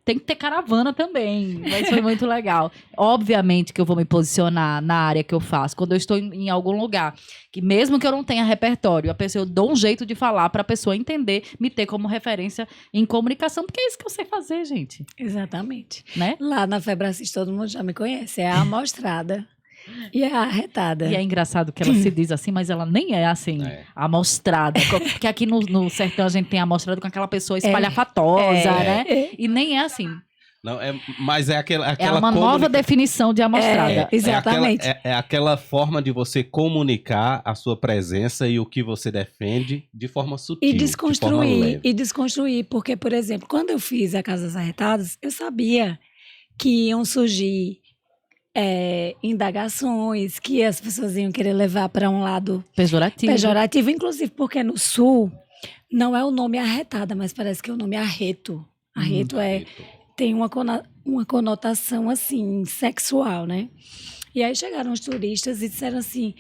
tem que ter caravana também. Mas foi muito legal. Obviamente que eu vou me posicionar na área que eu faço. Quando eu estou em algum lugar, que mesmo que eu não tenha repertório, eu dou um jeito de falar para a pessoa entender, me ter como referência em comunicação, porque é isso que eu sei fazer, gente. Exatamente. Né? Lá na Febracis todo mundo já me conhece, é a amostrada. E a Arretada. E é engraçado que ela se diz assim, mas ela nem é assim, amostrada. Porque aqui no sertão a gente tem amostrada com aquela pessoa espalhafatosa, né? E nem é assim. Não, mas é aquela é uma nova definição de amostrada. Exatamente. É aquela forma de você comunicar a sua presença e o que você defende de forma sutil. E desconstruir. Porque, por exemplo, quando eu fiz a Casa das Arretadas, eu sabia que iam surgir indagações, que as pessoas iam querer levar para um lado pejorativo, inclusive porque no Sul não é o nome Arretada, mas parece que é o nome Arreto. Arreto tem uma conotação assim, sexual, né? E aí chegaram os turistas e disseram assim,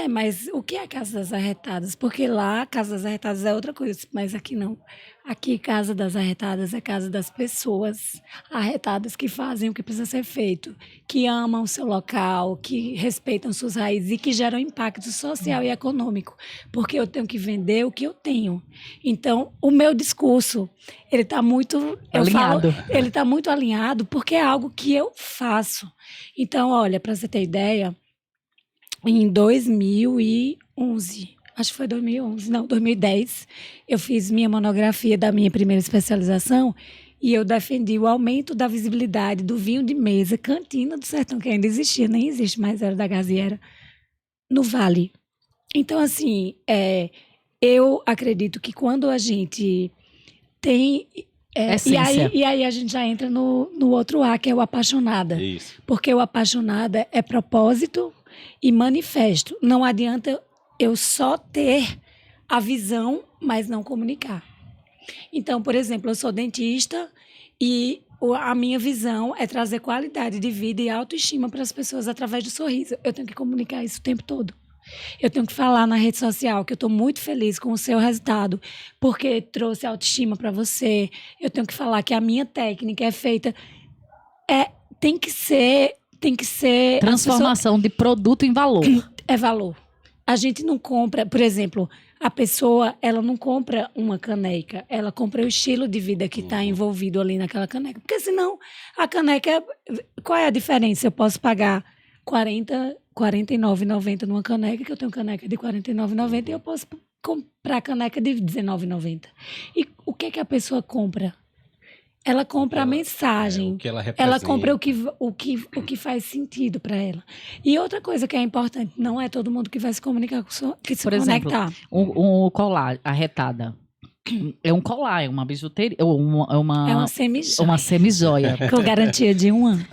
mas o que é a Casa das Arretadas? Porque lá, Casa das Arretadas é outra coisa, mas aqui não. Aqui, Casa das Arretadas é casa das pessoas arretadas que fazem o que precisa ser feito, que amam o seu local, que respeitam suas raízes e que geram impacto social e econômico, porque eu tenho que vender o que eu tenho. Então, o meu discurso, ele está muito alinhado. Ele está muito alinhado porque é algo que eu faço. Então, olha, para você ter ideia, em 2011, acho que foi 2010, eu fiz minha monografia da minha primeira especialização e eu defendi o aumento da visibilidade do vinho de mesa, Cantina do Sertão, que ainda existia, nem existe mais, era da Gaziera, no Vale. Então, assim, eu acredito que quando a gente tem... E aí a gente já entra no outro A, que é o apaixonada. Isso. Porque o apaixonada é propósito e manifesto. Não adianta eu só ter a visão, mas não comunicar. Então, por exemplo, eu sou dentista e a minha visão é trazer qualidade de vida e autoestima para as pessoas através do sorriso. Eu tenho que comunicar isso o tempo todo. Eu tenho que falar na rede social que eu estou muito feliz com o seu resultado, porque trouxe autoestima para você. Eu tenho que falar que a minha técnica é feita... Tem que ser... Transformação de produto em valor. É valor. A gente não compra, por exemplo, a pessoa, ela não compra uma caneca, ela compra o estilo de vida que está envolvido ali naquela caneca. Porque senão, a caneca, qual é a diferença? Eu posso pagar R$ 49,90 numa caneca, que eu tenho caneca de R$ 49,90 e eu posso comprar caneca de R$ 19,90. E o que a pessoa compra? Ela compra a Ela- mensagem. o que ela representa. Ela compra o que faz sentido para ela. E outra coisa que é importante, não é todo mundo que vai se comunicar, que se Por exemplo, conectar. O colar, a retada. É um colar, é uma bijuteria, é É uma semi-joia. uma semijoia. Com garantia de 1 ano.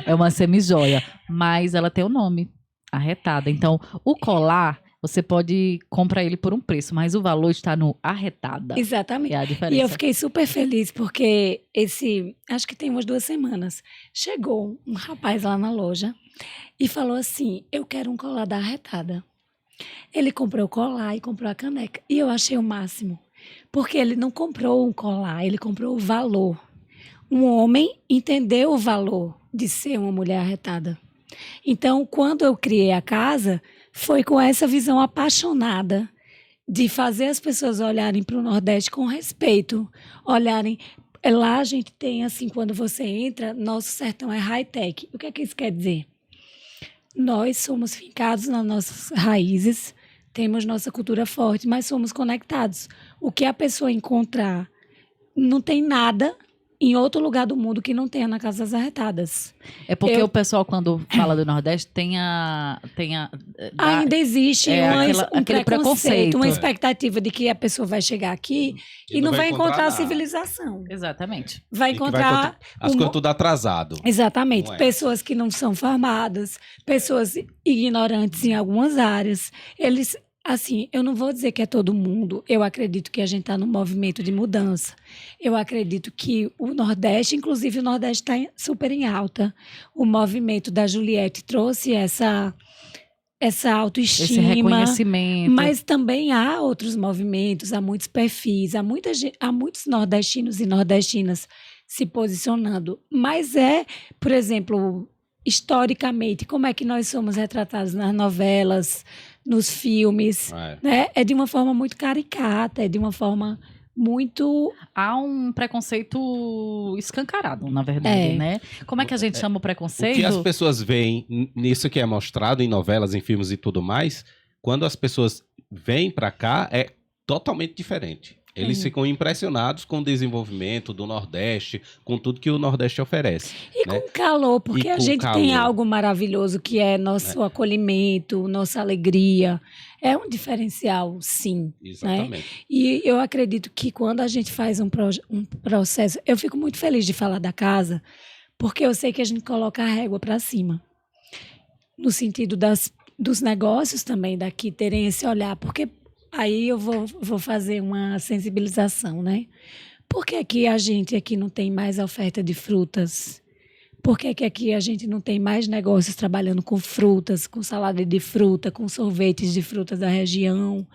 É uma semijoia. Mas ela tem o nome, arretada. Então, o colar, você pode comprar ele por um preço, mas o valor está no arretada. Exatamente. É a diferença. E eu fiquei super feliz porque acho que tem umas 2 semanas, chegou um rapaz lá na loja e falou assim, eu quero um colar da arretada. Ele comprou o colar e comprou a caneca. E eu achei o máximo, porque ele não comprou um colar, ele comprou o valor. Um homem entendeu o valor de ser uma mulher arretada. Então, quando eu criei a casa, foi com essa visão apaixonada de fazer as pessoas olharem para o Nordeste com respeito, olharem. Lá a gente tem, assim, quando você entra, nosso sertão é high-tech. O que é que isso quer dizer? Nós somos fincados nas nossas raízes, temos nossa cultura forte, mas somos conectados. O que a pessoa encontrar, não tem nada em outro lugar do mundo que não tenha na Casa das Arretadas. É porque o pessoal, quando fala do Nordeste, Ainda existe um aquele preconceito, uma expectativa de que a pessoa vai chegar aqui e não vai encontrar a nada. civilização. Exatamente. Vai encontrar as coisas tudo atrasado. Exatamente. Não é. Pessoas que não são formadas, pessoas ignorantes em algumas áreas. Eles, assim, eu não vou dizer que é todo mundo. Eu acredito que a gente está num movimento de mudança. Eu acredito que o Nordeste, inclusive o Nordeste está super em alta. O movimento da Juliette trouxe essa autoestima. Esse reconhecimento. Mas também há outros movimentos, há muitos perfis, há muitos nordestinos e nordestinas se posicionando. Mas por exemplo, historicamente, como é que nós somos retratados nas novelas, nos filmes, né? É de uma forma muito caricata, é de uma forma muito... Há um preconceito escancarado, na verdade, né? Como é que a gente chama o preconceito? O que as pessoas veem nisso que é mostrado em novelas, em filmes e tudo mais, quando as pessoas vêm pra cá, é totalmente diferente. Eles ficam impressionados com o desenvolvimento do Nordeste, com tudo que o Nordeste oferece. E né? com calor, porque E a com gente tem calor. algo maravilhoso que é nosso acolhimento, nossa alegria. É um diferencial, sim. Exatamente. Né? E eu acredito que quando a gente faz um processo... Eu fico muito feliz de falar da casa, porque eu sei que a gente coloca a régua para cima. No sentido dos negócios também daqui terem esse olhar, porque... Aí eu vou fazer uma sensibilização, né? Por que que a gente aqui não tem mais oferta de frutas? Por que que aqui a gente não tem mais negócios trabalhando com frutas, com salada de fruta, com sorvetes de frutas da região?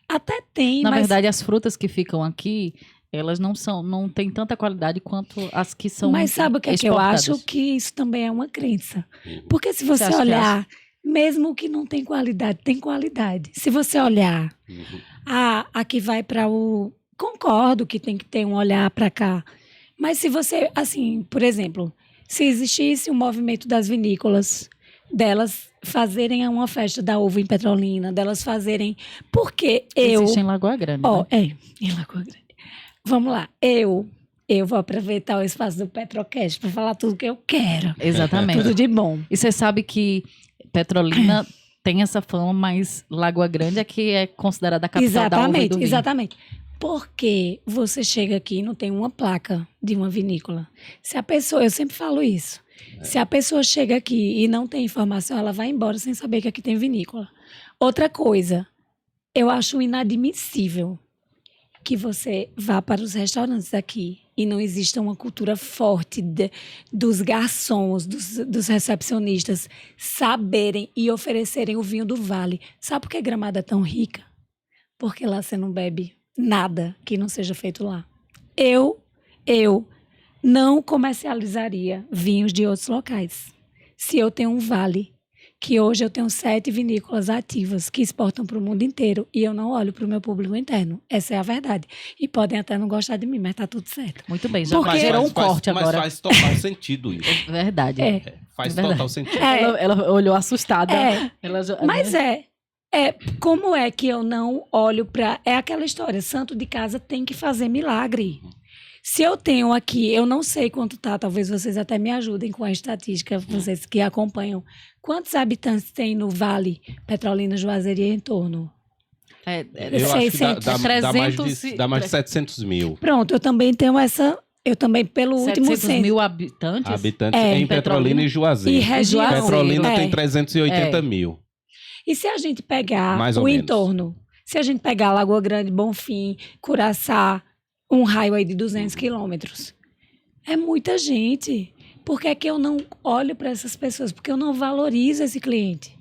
Até tem, Na mas... verdade, as frutas que ficam aqui, elas não têm tanta qualidade quanto as que são Mas sabe o que é que eu exportadas. acho? Que isso também é uma crença. Porque se você acha que olhar, mesmo que não tem qualidade, tem qualidade. Se você olhar, a que vai para o... Concordo que tem que ter um olhar para cá. Mas se você, assim, por exemplo, se existisse um movimento das vinícolas, delas fazerem uma festa da uva em Petrolina, delas fazerem... Porque Existe em Lagoa Grande. Ó, né? em Lagoa Grande. Vamos lá, eu vou aproveitar o espaço do Petrocast para falar tudo que eu quero. Exatamente. Tudo de bom. E você sabe que Petrolina tem essa fama, mas Lagoa Grande é que é considerada a capital da uva e do vinho. Exatamente. Porque você chega aqui e não tem uma placa de uma vinícola. Se a pessoa, eu sempre falo isso, se a pessoa chega aqui e não tem informação, ela vai embora sem saber que aqui tem vinícola. Outra coisa, eu acho inadmissível que você vá para os restaurantes aqui e não exista uma cultura forte dos garçons, dos recepcionistas saberem e oferecerem o vinho do Vale. Sabe por que Gramado é tão rica? Porque lá você não bebe nada que não seja feito lá. Eu não comercializaria vinhos de outros locais. Se eu tenho um vale, que hoje eu tenho 7 vinícolas ativas que exportam para o mundo inteiro e eu não olho para o meu público interno. Essa é a verdade. E podem até não gostar de mim, mas tá tudo certo. Muito bem, já Porque- gerou um corte mas agora. faz total sentido isso. Verdade. Faz Verdade. total sentido. Ela olhou assustada. É. Mas né? como é que eu não olho para... É aquela história, santo de casa tem que fazer milagre. Se eu tenho aqui, eu não sei quanto tá, talvez vocês até me ajudem com a estatística, vocês que acompanham. Quantos habitantes tem no Vale Petrolina, Juazeiro e em torno? Eu acho que dá mais de 700 mil. Pronto, eu também tenho eu também, pelo último 700 mil habitantes? Em Petrolina e Juazeiro. E região. Petrolina tem 380 mil. E se a gente pegar Mais ou o menos. entorno, se a gente pegar Lagoa Grande, Bonfim, Curaçá, um raio aí de 200 quilômetros, é muita gente. Por que é que eu não olho para essas pessoas? Porque eu não valorizo esse cliente.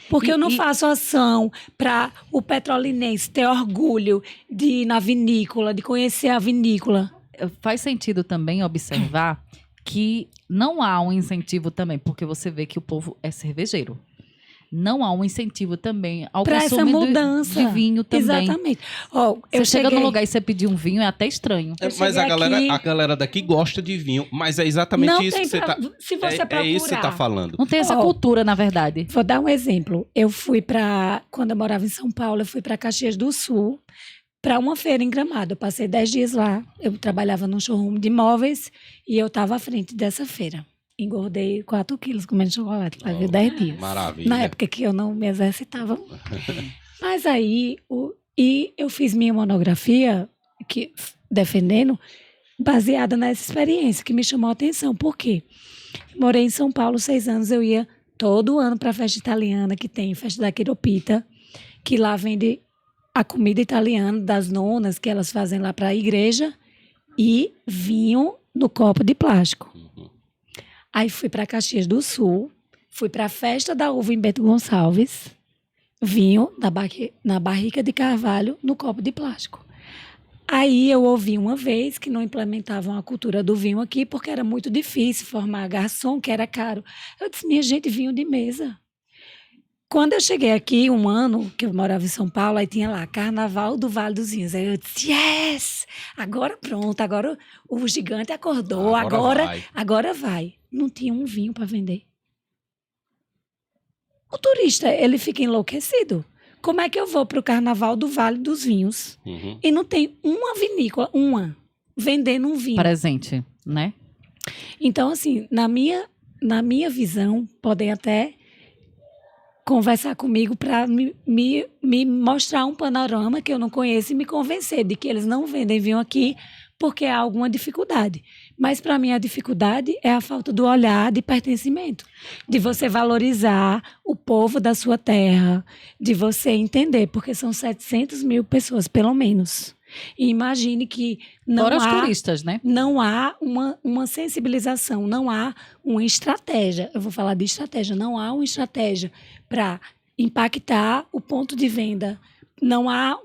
Porque eu não faço ação para o petrolinense ter orgulho de ir na vinícola, de conhecer a vinícola. Faz sentido também observar que não há um incentivo também, porque você vê que o povo é cervejeiro. Não há um incentivo também ao pra consumo essa mudança. de vinho também. Exatamente. Ó, eu Você chega cheguei... num lugar e você pedir um vinho, é até estranho. Mas a galera daqui gosta de vinho. Mas é exatamente Não isso tem que você tá... Se você procurar... É isso que você tá falando. Não tem essa cultura, na verdade. Vou dar um exemplo. Eu fui quando eu morava em São Paulo, eu fui para Caxias do Sul, para uma feira em Gramado. Eu passei 10 dias lá. Eu trabalhava num showroom de imóveis e eu estava à frente dessa feira. Engordei 4 quilos comendo chocolate, fazia 10 dias. Maravilha. Na época que eu não me exercitava. Mas aí, e eu fiz minha monografia, defendendo, baseada nessa experiência, que me chamou a atenção. Por quê? Morei em São Paulo 6 anos, eu ia todo ano para a festa italiana, que tem festa da Quiropita, que lá vende a comida italiana das nonas, que elas fazem lá para a igreja, e vinho no copo de plástico. Aí fui para Caxias do Sul, fui para a festa da uva em Bento Gonçalves, vinho na barrica de carvalho no copo de plástico. Aí eu ouvi uma vez que não implementavam a cultura do vinho aqui porque era muito difícil formar garçom, que era caro. Eu disse, minha gente, vinho de mesa. Quando eu cheguei aqui, um ano que eu morava em São Paulo, aí tinha lá Carnaval do Vale dos Vinhos. Aí eu disse, yes! Agora pronto, agora o gigante acordou, agora vai. Não tinha um vinho para vender. O turista, ele fica enlouquecido. Como é que eu vou para o Carnaval do Vale dos Vinhos e não tem uma vinícola, vendendo um vinho? Presente, né? Então, assim, na minha visão, podem até conversar comigo para me mostrar um panorama que eu não conheço e me convencer de que eles não vendem vinho aqui porque há alguma dificuldade. Mas, para mim, a dificuldade é a falta do olhar de pertencimento, de você valorizar o povo da sua terra, de você entender, porque são 700 mil pessoas, pelo menos. E imagine que Fora os turistas, né? Não há uma sensibilização, não há uma estratégia. Eu vou falar de estratégia. Não há uma estratégia para impactar o ponto de venda. Não há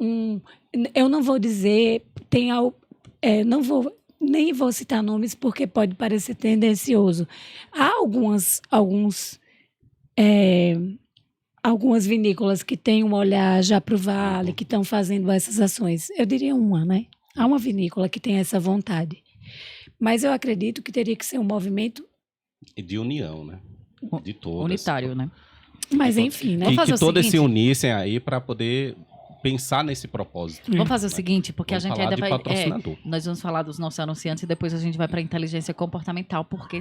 eu não vou dizer... Nem vou citar nomes porque pode parecer tendencioso. Há algumas vinícolas que têm um olhar já para o vale, que estão fazendo essas ações. Eu diria né? Há uma vinícola que tem essa vontade. Mas eu acredito que teria que ser um movimento... De união, né? De todas. Unitário, né? Mas enfim, né? Que todas se unissem aí para poder... pensar nesse propósito. Vamos fazer o seguinte, porque vamos a gente falar ainda de vai... patrocinador. Nós vamos falar dos nossos anunciantes e depois a gente vai para a inteligência comportamental, porque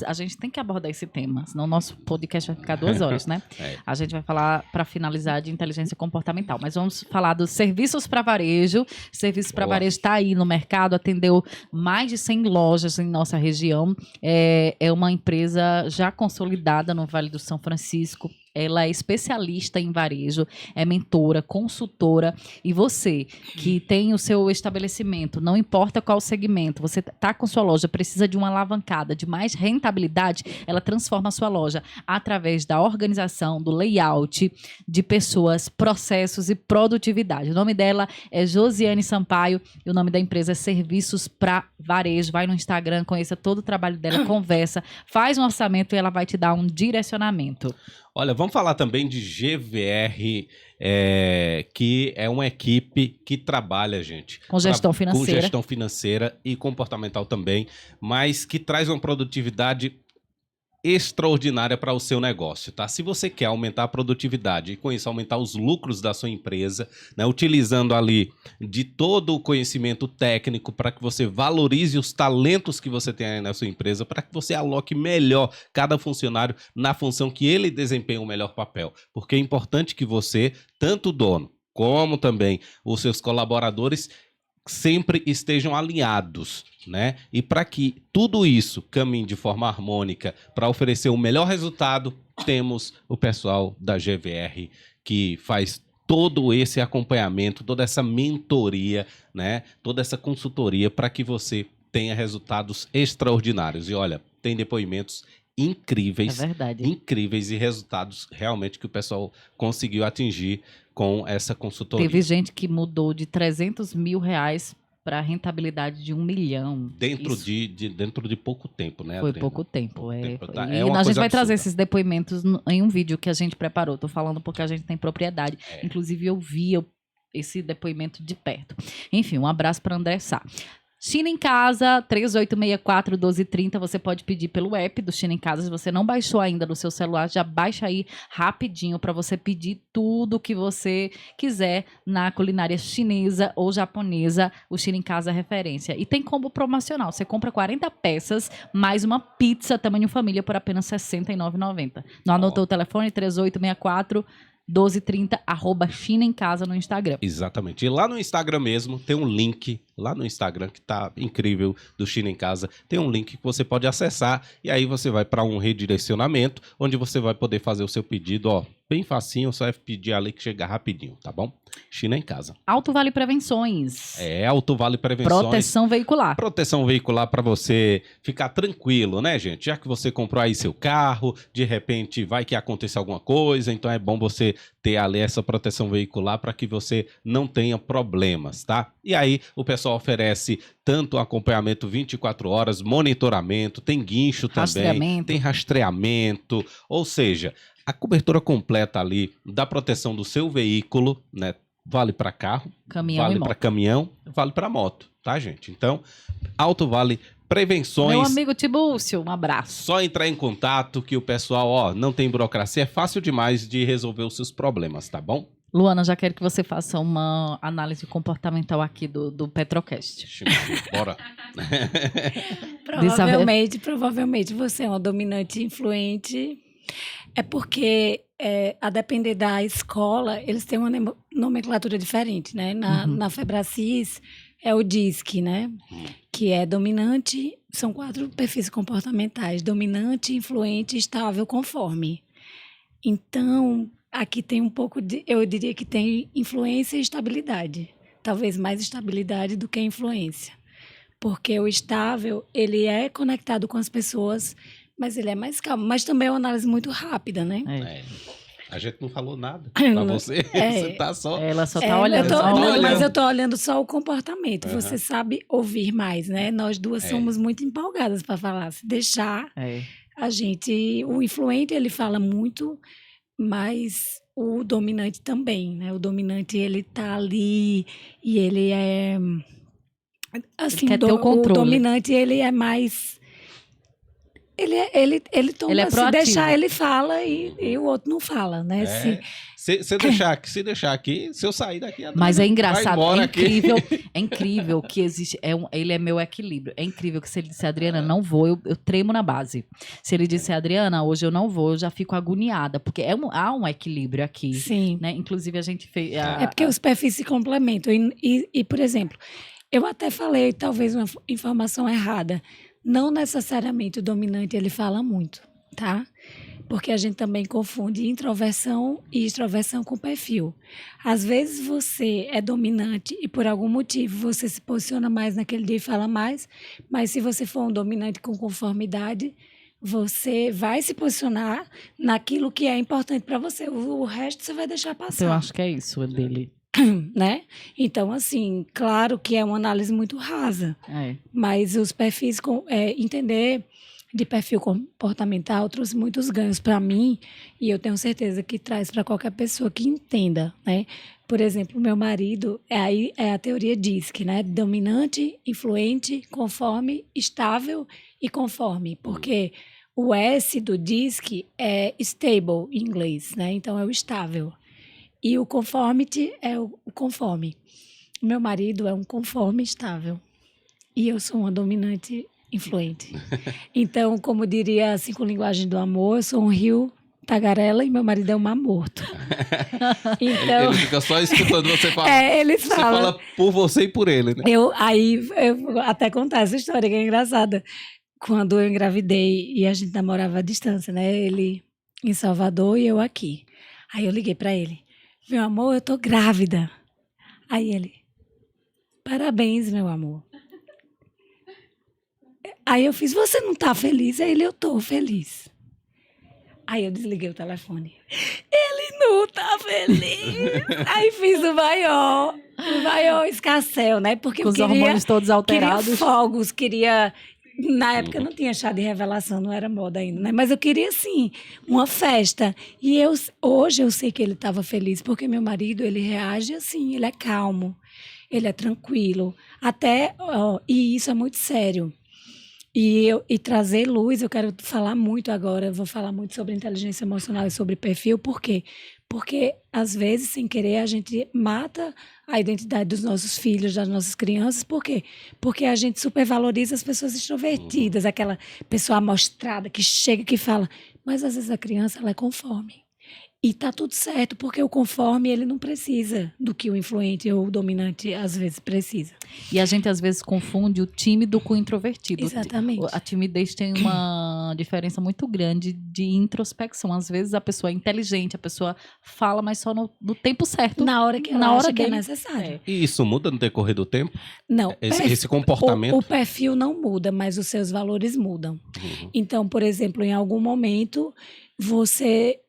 a gente tem que abordar esse tema, senão o nosso podcast vai ficar 2 horas, né? A gente vai falar, para finalizar, de inteligência comportamental, mas vamos falar dos serviços para varejo. Serviços para varejo está aí no mercado, atendeu mais de 100 lojas em nossa região. É uma empresa já consolidada no Vale do São Francisco. Ela é especialista em varejo, é mentora, consultora. E você que tem o seu estabelecimento, não importa qual segmento, você está com sua loja, precisa de uma alavancada, de mais rentabilidade, ela transforma a sua loja através da organização, do layout, de pessoas, processos e produtividade. O nome dela é Josiane Sampaio e o nome da empresa é Serviços para Varejo. Vai no Instagram, conheça todo o trabalho dela, conversa, faz um orçamento e ela vai te dar um direcionamento. Olha, vamos falar também de GVR, que é uma equipe que trabalha, gente. Com gestão financeira. Com gestão financeira e comportamental também, mas que traz uma produtividade extraordinária para o seu negócio, tá? Se você quer aumentar a produtividade e com isso aumentar os lucros da sua empresa, né, utilizando ali de todo o conhecimento técnico para que você valorize os talentos que você tem aí na sua empresa, para que você aloque melhor cada funcionário na função que ele desempenha o melhor papel. Porque é importante que você, tanto o dono como também os seus colaboradores, sempre estejam alinhados, né? E para que tudo isso caminhe de forma harmônica para oferecer o melhor resultado, temos o pessoal da GVR que faz todo esse acompanhamento, toda essa mentoria, né? Toda essa consultoria para que você tenha resultados extraordinários. E olha, tem depoimentos incríveis, incríveis e resultados realmente que o pessoal conseguiu atingir com essa consultoria. Teve gente que mudou de 300 mil reais para a rentabilidade de 1 milhão. Dentro de pouco tempo, né, Foi Adriana? pouco tempo. Tá? E a gente vai trazer esses depoimentos em um vídeo que a gente preparou. Tô falando porque a gente tem propriedade. Inclusive, eu vi esse depoimento de perto. Enfim, um abraço para André Sá. China em Casa, 3864-1230, você pode pedir pelo app do China em Casa. Se você não baixou ainda no seu celular, já baixa aí rapidinho para você pedir tudo que você quiser na culinária chinesa ou japonesa. O China em Casa é referência. E tem combo promocional. Você compra 40 peças mais uma pizza tamanho família por apenas R$ 69,90. Não anotou o telefone? 3864-1230, @China em Casa no Instagram. Exatamente. E lá no Instagram mesmo tem um link, lá no Instagram que tá incrível, do China em Casa, tem um link que você pode acessar e aí você vai para um redirecionamento, onde você vai poder fazer o seu pedido, ó, bem facinho, só é pedir ali que chega rapidinho, tá bom? China em Casa. Alto Vale Prevenções. Alto Vale Prevenções. Proteção veicular. Proteção veicular para você ficar tranquilo, né, gente? Já que você comprou aí seu carro, de repente vai que aconteça alguma coisa, então é bom você ter ali essa proteção veicular para que você não tenha problemas, tá? E aí o pessoal oferece tanto acompanhamento 24 horas, monitoramento, tem guincho também, tem rastreamento, ou seja, a cobertura completa ali da proteção do seu veículo, né? Vale para carro, vale para caminhão, vale para moto, tá, gente? Então, Alto Vale Prevenções. Meu amigo Tibúcio, um abraço. Só entrar em contato que o pessoal, ó, não tem burocracia, é fácil demais de resolver os seus problemas, tá bom? Luana, já quero que você faça uma análise comportamental aqui do Petrocast. Bora. Provavelmente você é uma dominante influente. É porque, a depender da escola, eles têm uma nomenclatura diferente, né? Na Febracis é o DISC, né? Que é dominante, são 4 perfis comportamentais: dominante, influente, estável, conforme. Então, aqui tem um pouco de, eu diria que tem influência e estabilidade. Talvez mais estabilidade do que influência. Porque o estável, ele é conectado com as pessoas, mas ele é mais calmo. Mas também é uma análise muito rápida, né? A gente não falou nada pra você. Você tá só... Ela só tá olhando. Mas eu tô olhando só o comportamento. Você sabe ouvir mais, né? Nós duas somos muito empolgadas para falar. Se deixar, a gente... O influente, ele fala muito, mas o dominante também, né? O dominante, ele tá ali e ele é... Assim, ele quer ter o controle. O dominante, ele é mais... Ele toma, ele é se deixar, ele fala e o outro não fala, né? Se deixar aqui, se eu sair daqui... Mas é engraçado, é incrível que existe... ele é meu equilíbrio. É incrível que se ele disser, Adriana, não vou, eu tremo na base. Se ele disser, Adriana, hoje eu não vou, eu já fico agoniada. Porque há um equilíbrio aqui. Sim. Né? Inclusive, a gente fez... É porque os perfis se complementam. E, por exemplo, eu até falei, talvez, uma informação errada. Não necessariamente o dominante, ele fala muito, tá? Porque a gente também confunde introversão e extroversão com perfil. Às vezes você é dominante e por algum motivo você se posiciona mais naquele dia e fala mais, mas se você for um dominante com conformidade, você vai se posicionar naquilo que é importante para você. O resto você vai deixar passar. Eu acho que é isso dele. Né? Então, assim, claro que é uma análise muito rasa, mas os perfis, entender de perfil comportamental trouxe muitos ganhos para mim e eu tenho certeza que traz para qualquer pessoa que entenda, né? Por exemplo, meu marido, aí é a teoria DISC, né? Dominante, influente, conforme, estável e conforme, porque O S do DISC é stable em inglês, né? Então, é o estável. E o conformity é o conforme. Meu marido é um conforme estável. E eu sou uma dominante influente. Então, como diria assim com linguagem do amor, eu sou um rio tagarela e meu marido é um mar morto. Então, Ele fica só escutando você falar. ele Você fala. fala por você e por ele, né? Eu vou até contar essa história que é engraçada. Quando eu engravidei e a gente namorava à distância, né? Ele em Salvador e eu aqui. Aí eu liguei pra ele. Meu amor, eu tô grávida. Aí ele, parabéns, meu amor. Aí eu fiz, você não tá feliz? Aí ele, eu tô feliz. Aí eu desliguei o telefone. Ele não tá feliz. Aí fiz o maior escarcéu, né? Porque Com eu os queria, hormônios todos alterados. queria fogos, Na época não tinha chá de revelação, não era moda ainda, né? Mas eu queria, assim, uma festa. E hoje eu sei que ele estava feliz, porque meu marido, ele reage assim, ele é calmo, ele é tranquilo. E isso é muito sério. E trazer luz, eu quero falar muito agora, eu vou falar muito sobre inteligência emocional e sobre perfil, por quê? Porque, às vezes, sem querer, a gente mata a identidade dos nossos filhos, das nossas crianças. Por quê? Porque a gente supervaloriza as pessoas extrovertidas, aquela pessoa amostrada que chega, que fala. Mas, às vezes, a criança, ela é conforme. E tá tudo certo, porque o conforme, ele não precisa do que o influente ou o dominante, às vezes, precisa. E a gente, às vezes, confunde o tímido com o introvertido. Exatamente. A timidez tem uma diferença muito grande de introspecção. Às vezes, a pessoa é inteligente, a pessoa fala, mas só no tempo certo. Na hora que ela acha que é necessário. E isso muda no decorrer do tempo? Não. Esse comportamento? O perfil não muda, mas os seus valores mudam. Então, por exemplo, em algum momento, você...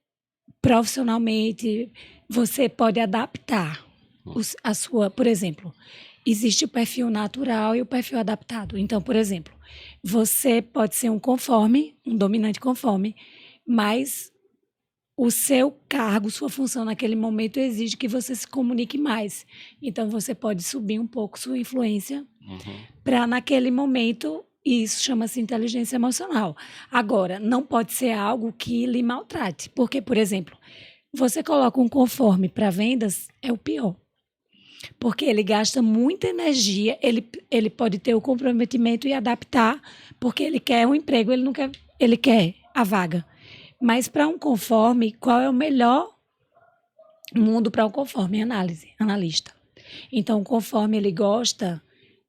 profissionalmente, você pode adaptar a sua... Por exemplo, existe o perfil natural e o perfil adaptado. Então, por exemplo, você pode ser um conforme, um dominante conforme, mas o seu cargo, sua função naquele momento exige que você se comunique mais. Então, você pode subir um pouco sua influência para, naquele momento... E isso chama-se inteligência emocional. Agora, não pode ser algo que lhe maltrate. Porque, por exemplo, você coloca um conforme para vendas, é o pior. Porque ele gasta muita energia, ele pode ter o comprometimento e adaptar, porque ele quer um emprego, ele não quer, ele quer a vaga. Mas para um conforme, qual é o melhor mundo para um conforme? Analista. Então, o conforme, ele gosta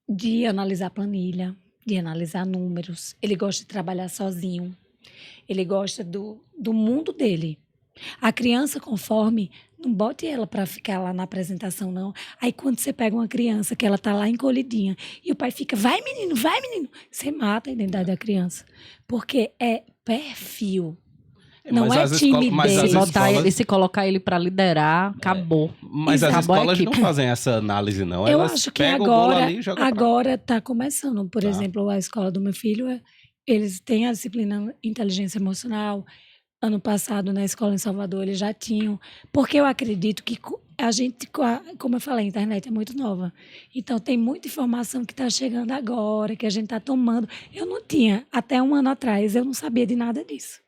de analisar planilha, de analisar números, ele gosta de trabalhar sozinho, ele gosta do mundo dele. A criança conforme, não bote ela para ficar lá na apresentação, não. Aí quando você pega uma criança que ela tá lá encolhidinha e o pai fica, vai menino, você mata a identidade da criança, porque é perfil. Não Mas é as escolas- mas timidez. as escolas- Se colocar ele para liderar, acabou. Mas as Acabou a escolas equipe. não fazem essa análise, não. Eu Elas acho que pegam o bolo ali e jogam pra... agora está começando. Por Tá. exemplo, a escola do meu filho, eles têm a disciplina inteligência emocional. Ano passado, na escola em Salvador, eles já tinham. Porque eu acredito que a gente, como eu falei, a internet é muito nova. Então, tem muita informação que está chegando agora, que a gente está tomando. Eu não tinha, até um ano atrás, eu não sabia de nada disso.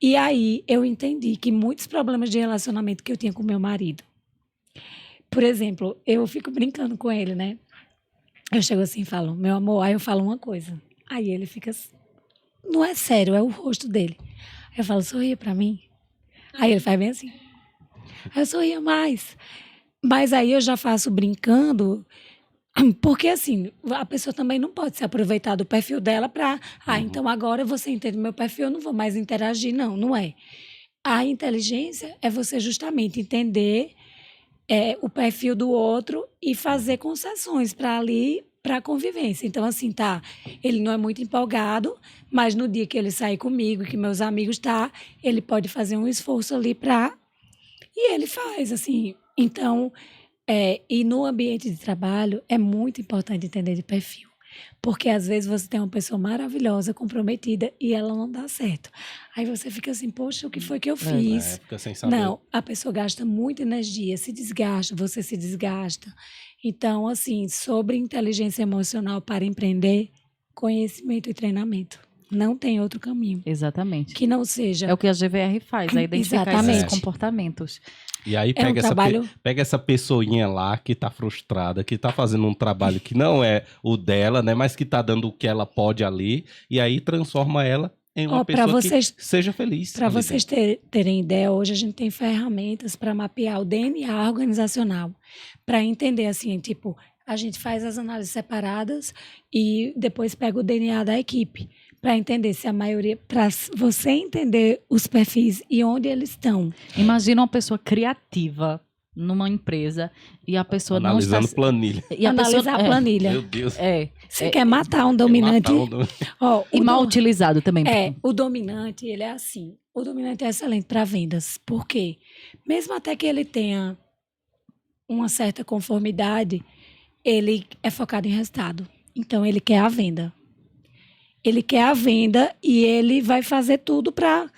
E aí, eu entendi que muitos problemas de relacionamento que eu tinha com meu marido, por exemplo, eu fico brincando com ele, né? Eu chego assim e falo, meu amor, aí eu falo uma coisa. Aí ele fica assim, não é sério, é o rosto dele. Aí eu falo, sorria pra mim. Aí ele faz bem assim. Aí eu sorria mais. Mas aí eu já faço brincando, porque assim, a pessoa também não pode se aproveitar do perfil dela para, então agora você entende meu perfil, eu não vou mais interagir. Não, não é. A inteligência é você justamente entender o perfil do outro e fazer concessões para a convivência. Então, assim, tá, ele não é muito empolgado, mas no dia que ele sair comigo, que meus amigos ele pode fazer um esforço ali e ele faz, assim. Então, e no ambiente de trabalho é muito importante entender de perfil. Porque às vezes você tem uma pessoa maravilhosa, comprometida, e ela não dá certo. Aí você fica assim, poxa, o que foi que eu fiz? Fica sem saber. Não, a pessoa gasta muita energia, se desgasta, você se desgasta. Então, assim, sobre inteligência emocional para empreender, conhecimento e treinamento. Não tem outro caminho. Exatamente. Que não seja... É o que a GVR faz, é identificar Exatamente. esses comportamentos. E aí É um trabalho... pega essa pessoinha lá que tá frustrada, que tá fazendo um trabalho que não é o dela, né? Mas que tá dando o que ela pode ali, e aí transforma ela em uma pessoa que seja feliz. Para vocês terem ideia, hoje a gente tem ferramentas para mapear o DNA organizacional, para entender assim, tipo, a gente faz as análises separadas e depois pega o DNA da equipe, para entender se a maioria, para você entender os perfis e onde eles estão. Imagina uma pessoa criativa numa empresa e a pessoa analisando não está... planilha. E a Analisar pessoa, a planilha. Meu Deus. Você quer matar um dominante? Ó, E mal utilizado também. O dominante, ele é assim. O dominante é excelente para vendas. Por quê? Mesmo até que ele tenha uma certa conformidade, ele é focado em resultado. Então, ele quer a venda. Ele quer a venda e ele vai fazer tudo para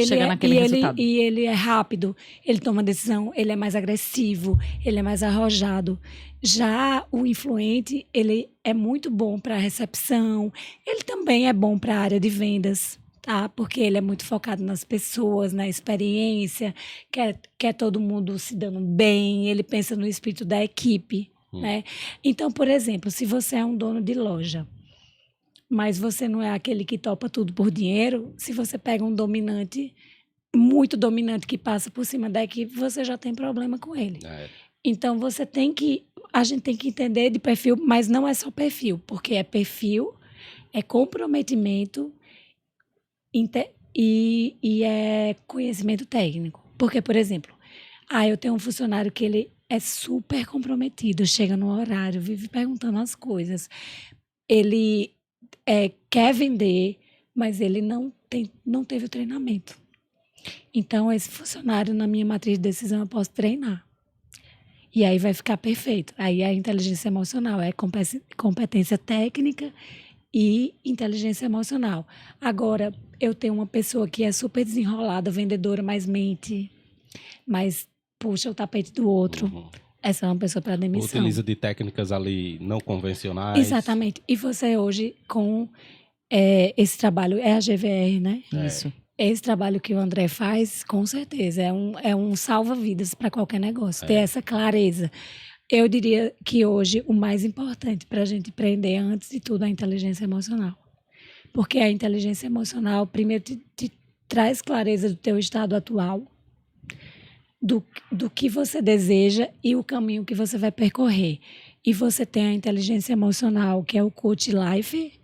chegar naquele resultado. E ele é rápido, ele toma decisão, ele é mais agressivo, ele é mais arrojado. Já o influente, ele é muito bom para recepção, ele também é bom para a área de vendas, tá? Porque ele é muito focado nas pessoas, na experiência, quer todo mundo se dando bem, ele pensa no espírito da equipe, né? Então, por exemplo, se você é um dono de loja, mas você não é aquele que topa tudo por dinheiro, se você pega um dominante, muito dominante, que passa por cima da equipe, você já tem problema com ele. Então, a gente tem que entender de perfil, mas não é só perfil, porque é perfil, é comprometimento e é conhecimento técnico. Porque, por exemplo, eu tenho um funcionário que ele é super comprometido, chega no horário, vive perguntando as coisas. Ele... quer vender, mas ele não teve o treinamento. Então, esse funcionário, na minha matriz de decisão, eu posso treinar. E aí vai ficar perfeito. Aí a inteligência emocional é competência técnica e inteligência emocional. Agora, eu tenho uma pessoa que é super desenrolada, vendedora, mas mente, mas puxa o tapete do outro. Essa é uma pessoa para demissão. Utiliza de técnicas ali não convencionais. Exatamente. E você hoje, com esse trabalho, é a GVR, né? Isso. Esse trabalho que o André faz, com certeza, é um salva-vidas para qualquer negócio. Ter essa clareza. Eu diria que hoje o mais importante para a gente empreender, antes de tudo, é a inteligência emocional. Porque a inteligência emocional, primeiro, te traz clareza do teu estado atual, do que você deseja e o caminho que você vai percorrer. E você tem a inteligência emocional, que é o Coach Life,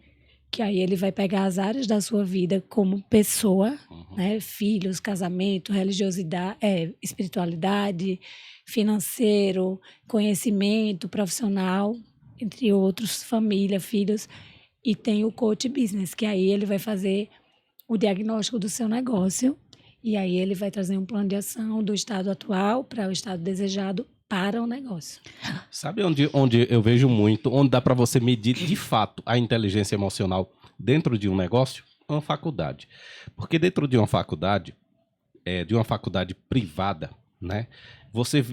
que aí ele vai pegar as áreas da sua vida como pessoa, né? Filhos, casamento, religiosidade, espiritualidade, financeiro, conhecimento, profissional, entre outros, família, filhos. E tem o Coach Business, que aí ele vai fazer o diagnóstico do seu negócio. E aí ele vai trazer um plano de ação do estado atual para o estado desejado para o negócio. Sabe onde eu vejo muito, onde dá para você medir de fato a inteligência emocional dentro de um negócio? Uma faculdade. Porque dentro de uma faculdade privada, né? Você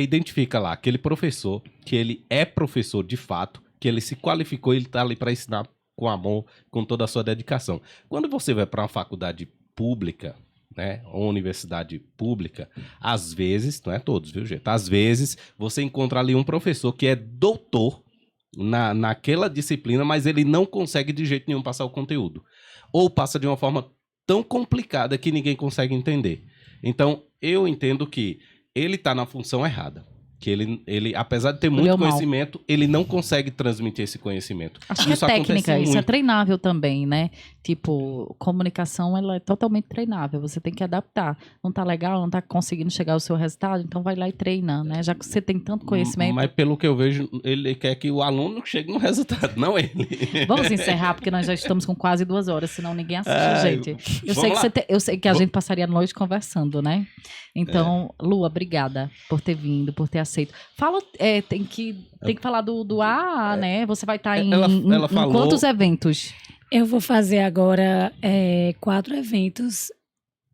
identifica lá aquele professor, que ele é professor de fato, que ele se qualificou, ele está ali para ensinar com amor, com toda a sua dedicação. Quando você vai para uma faculdade pública, né, ou universidade pública, às vezes, não é todos, viu, gente? Às vezes, você encontra ali um professor que é doutor naquela disciplina, mas ele não consegue de jeito nenhum passar o conteúdo. Ou passa de uma forma tão complicada que ninguém consegue entender. Então, eu entendo que ele está na função errada. Que ele, apesar de ter muito conhecimento, ele não consegue transmitir esse conhecimento. Acho que isso é técnica, acontece isso é muito. treinável também, né? Tipo, comunicação, ela é totalmente treinável, você tem que adaptar. Não tá legal, não tá conseguindo chegar ao seu resultado, então vai lá e treina, né? Já que você tem tanto conhecimento. Mas pelo que eu vejo, ele quer que o aluno chegue no resultado, não ele. Vamos encerrar, porque nós já estamos com quase 2 horas, senão ninguém assiste, gente. Eu sei que a gente passaria a noite conversando, né? Então, Lua, obrigada por ter vindo, por ter aceito. Fala, tem que falar do AA, né? Você vai estar em quantos eventos? Eu vou fazer agora 4 eventos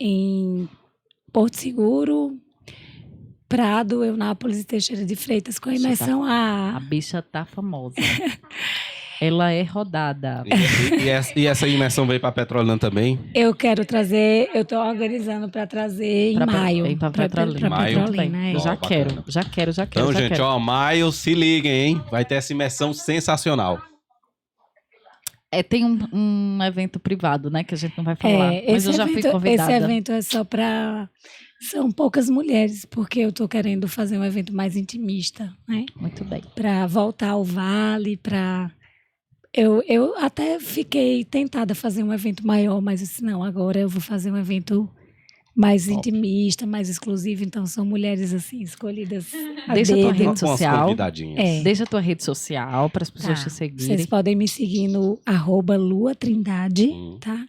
em Porto Seguro, Prado, Eunápolis e Teixeira de Freitas, com imersão AA. A bicha tá famosa. Ela é rodada. E essa imersão veio pra Petrolina também? Eu quero trazer, eu estou organizando para trazer em maio. Vem pra Petrolina. Pra Maio. Petrolina, é. Eu já Ó, quero, bacana. já quero. Então, já gente, quero. ó, maio, se liguem, hein? Vai ter essa imersão sensacional. Tem um evento privado, né? Que a gente não vai falar. Mas esse eu já fui convidada. Esse evento é só para... São poucas mulheres, porque eu estou querendo fazer um evento mais intimista, né? Muito bem. Para voltar ao Vale, para... Eu até fiquei tentada a fazer um evento maior, mas eu disse, não, agora eu vou fazer um evento mais intimista, mais exclusivo. Então, são mulheres, assim, escolhidas a Deixa a tua dedo. rede social. convidadinhas. Deixa a tua rede social para as pessoas Tá. te seguirem. Vocês podem me seguir no @LuaTrindade, tá?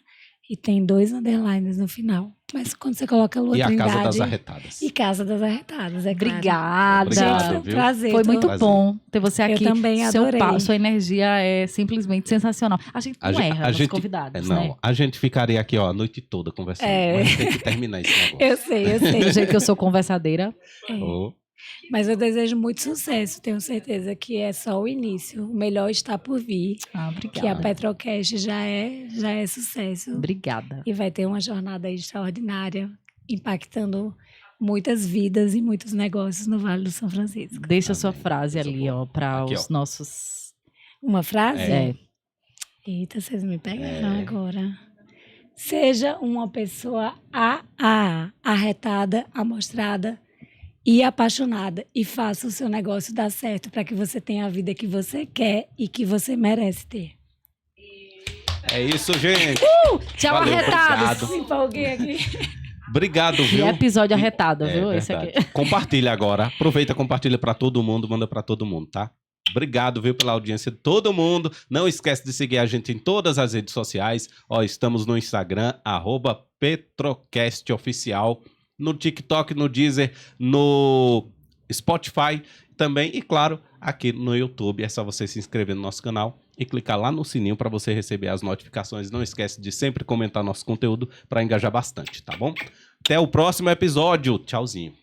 E tem 2 underlines no final. Mas quando você coloca Lua E a Trindade... Casa das Arretadas. E Casa das Arretadas, é claro. Obrigada. Obrigado, Gente, foi um viu? prazer. Foi muito Prazer. bom ter você Eu aqui. também adorei. Sua energia é simplesmente sensacional. A gente não erra nos convidados, né? A gente ficaria aqui, ó, a noite toda conversando. Mas tem que terminar esse negócio. Eu sei. Do jeito que eu sou conversadeira. Oh, Mas eu desejo muito sucesso. Tenho certeza que é só o início. O melhor está por vir. Obrigada. Que a Petrocast já é sucesso. Obrigada. E vai ter uma jornada extraordinária, impactando muitas vidas e muitos negócios no Vale do São Francisco. Deixa a sua frase ali, ó, para Aqui, os ó. nossos... Uma frase? É. Eita, vocês me pegaram agora. Seja uma pessoa arretada, amostrada e apaixonada. E faça o seu negócio dar certo para que você tenha a vida que você quer e que você merece ter. é isso, gente. Tchau, Valeu, arretados. obrigado. Me empolguei aqui. Obrigado, Que viu? episódio arretado, É viu? Esse verdade. aqui. Compartilha agora. Aproveita, compartilha pra todo mundo, manda pra todo mundo, tá? Obrigado, viu, pela audiência de todo mundo. Não esquece de seguir a gente em todas as redes sociais. Ó, estamos no Instagram, @PetrocastOficial, no TikTok, no Deezer, no Spotify também. E, claro, aqui no YouTube. É só você se inscrever no nosso canal e clicar lá no sininho para você receber as notificações. Não esquece de sempre comentar nosso conteúdo para engajar bastante, tá bom? Até o próximo episódio. Tchauzinho.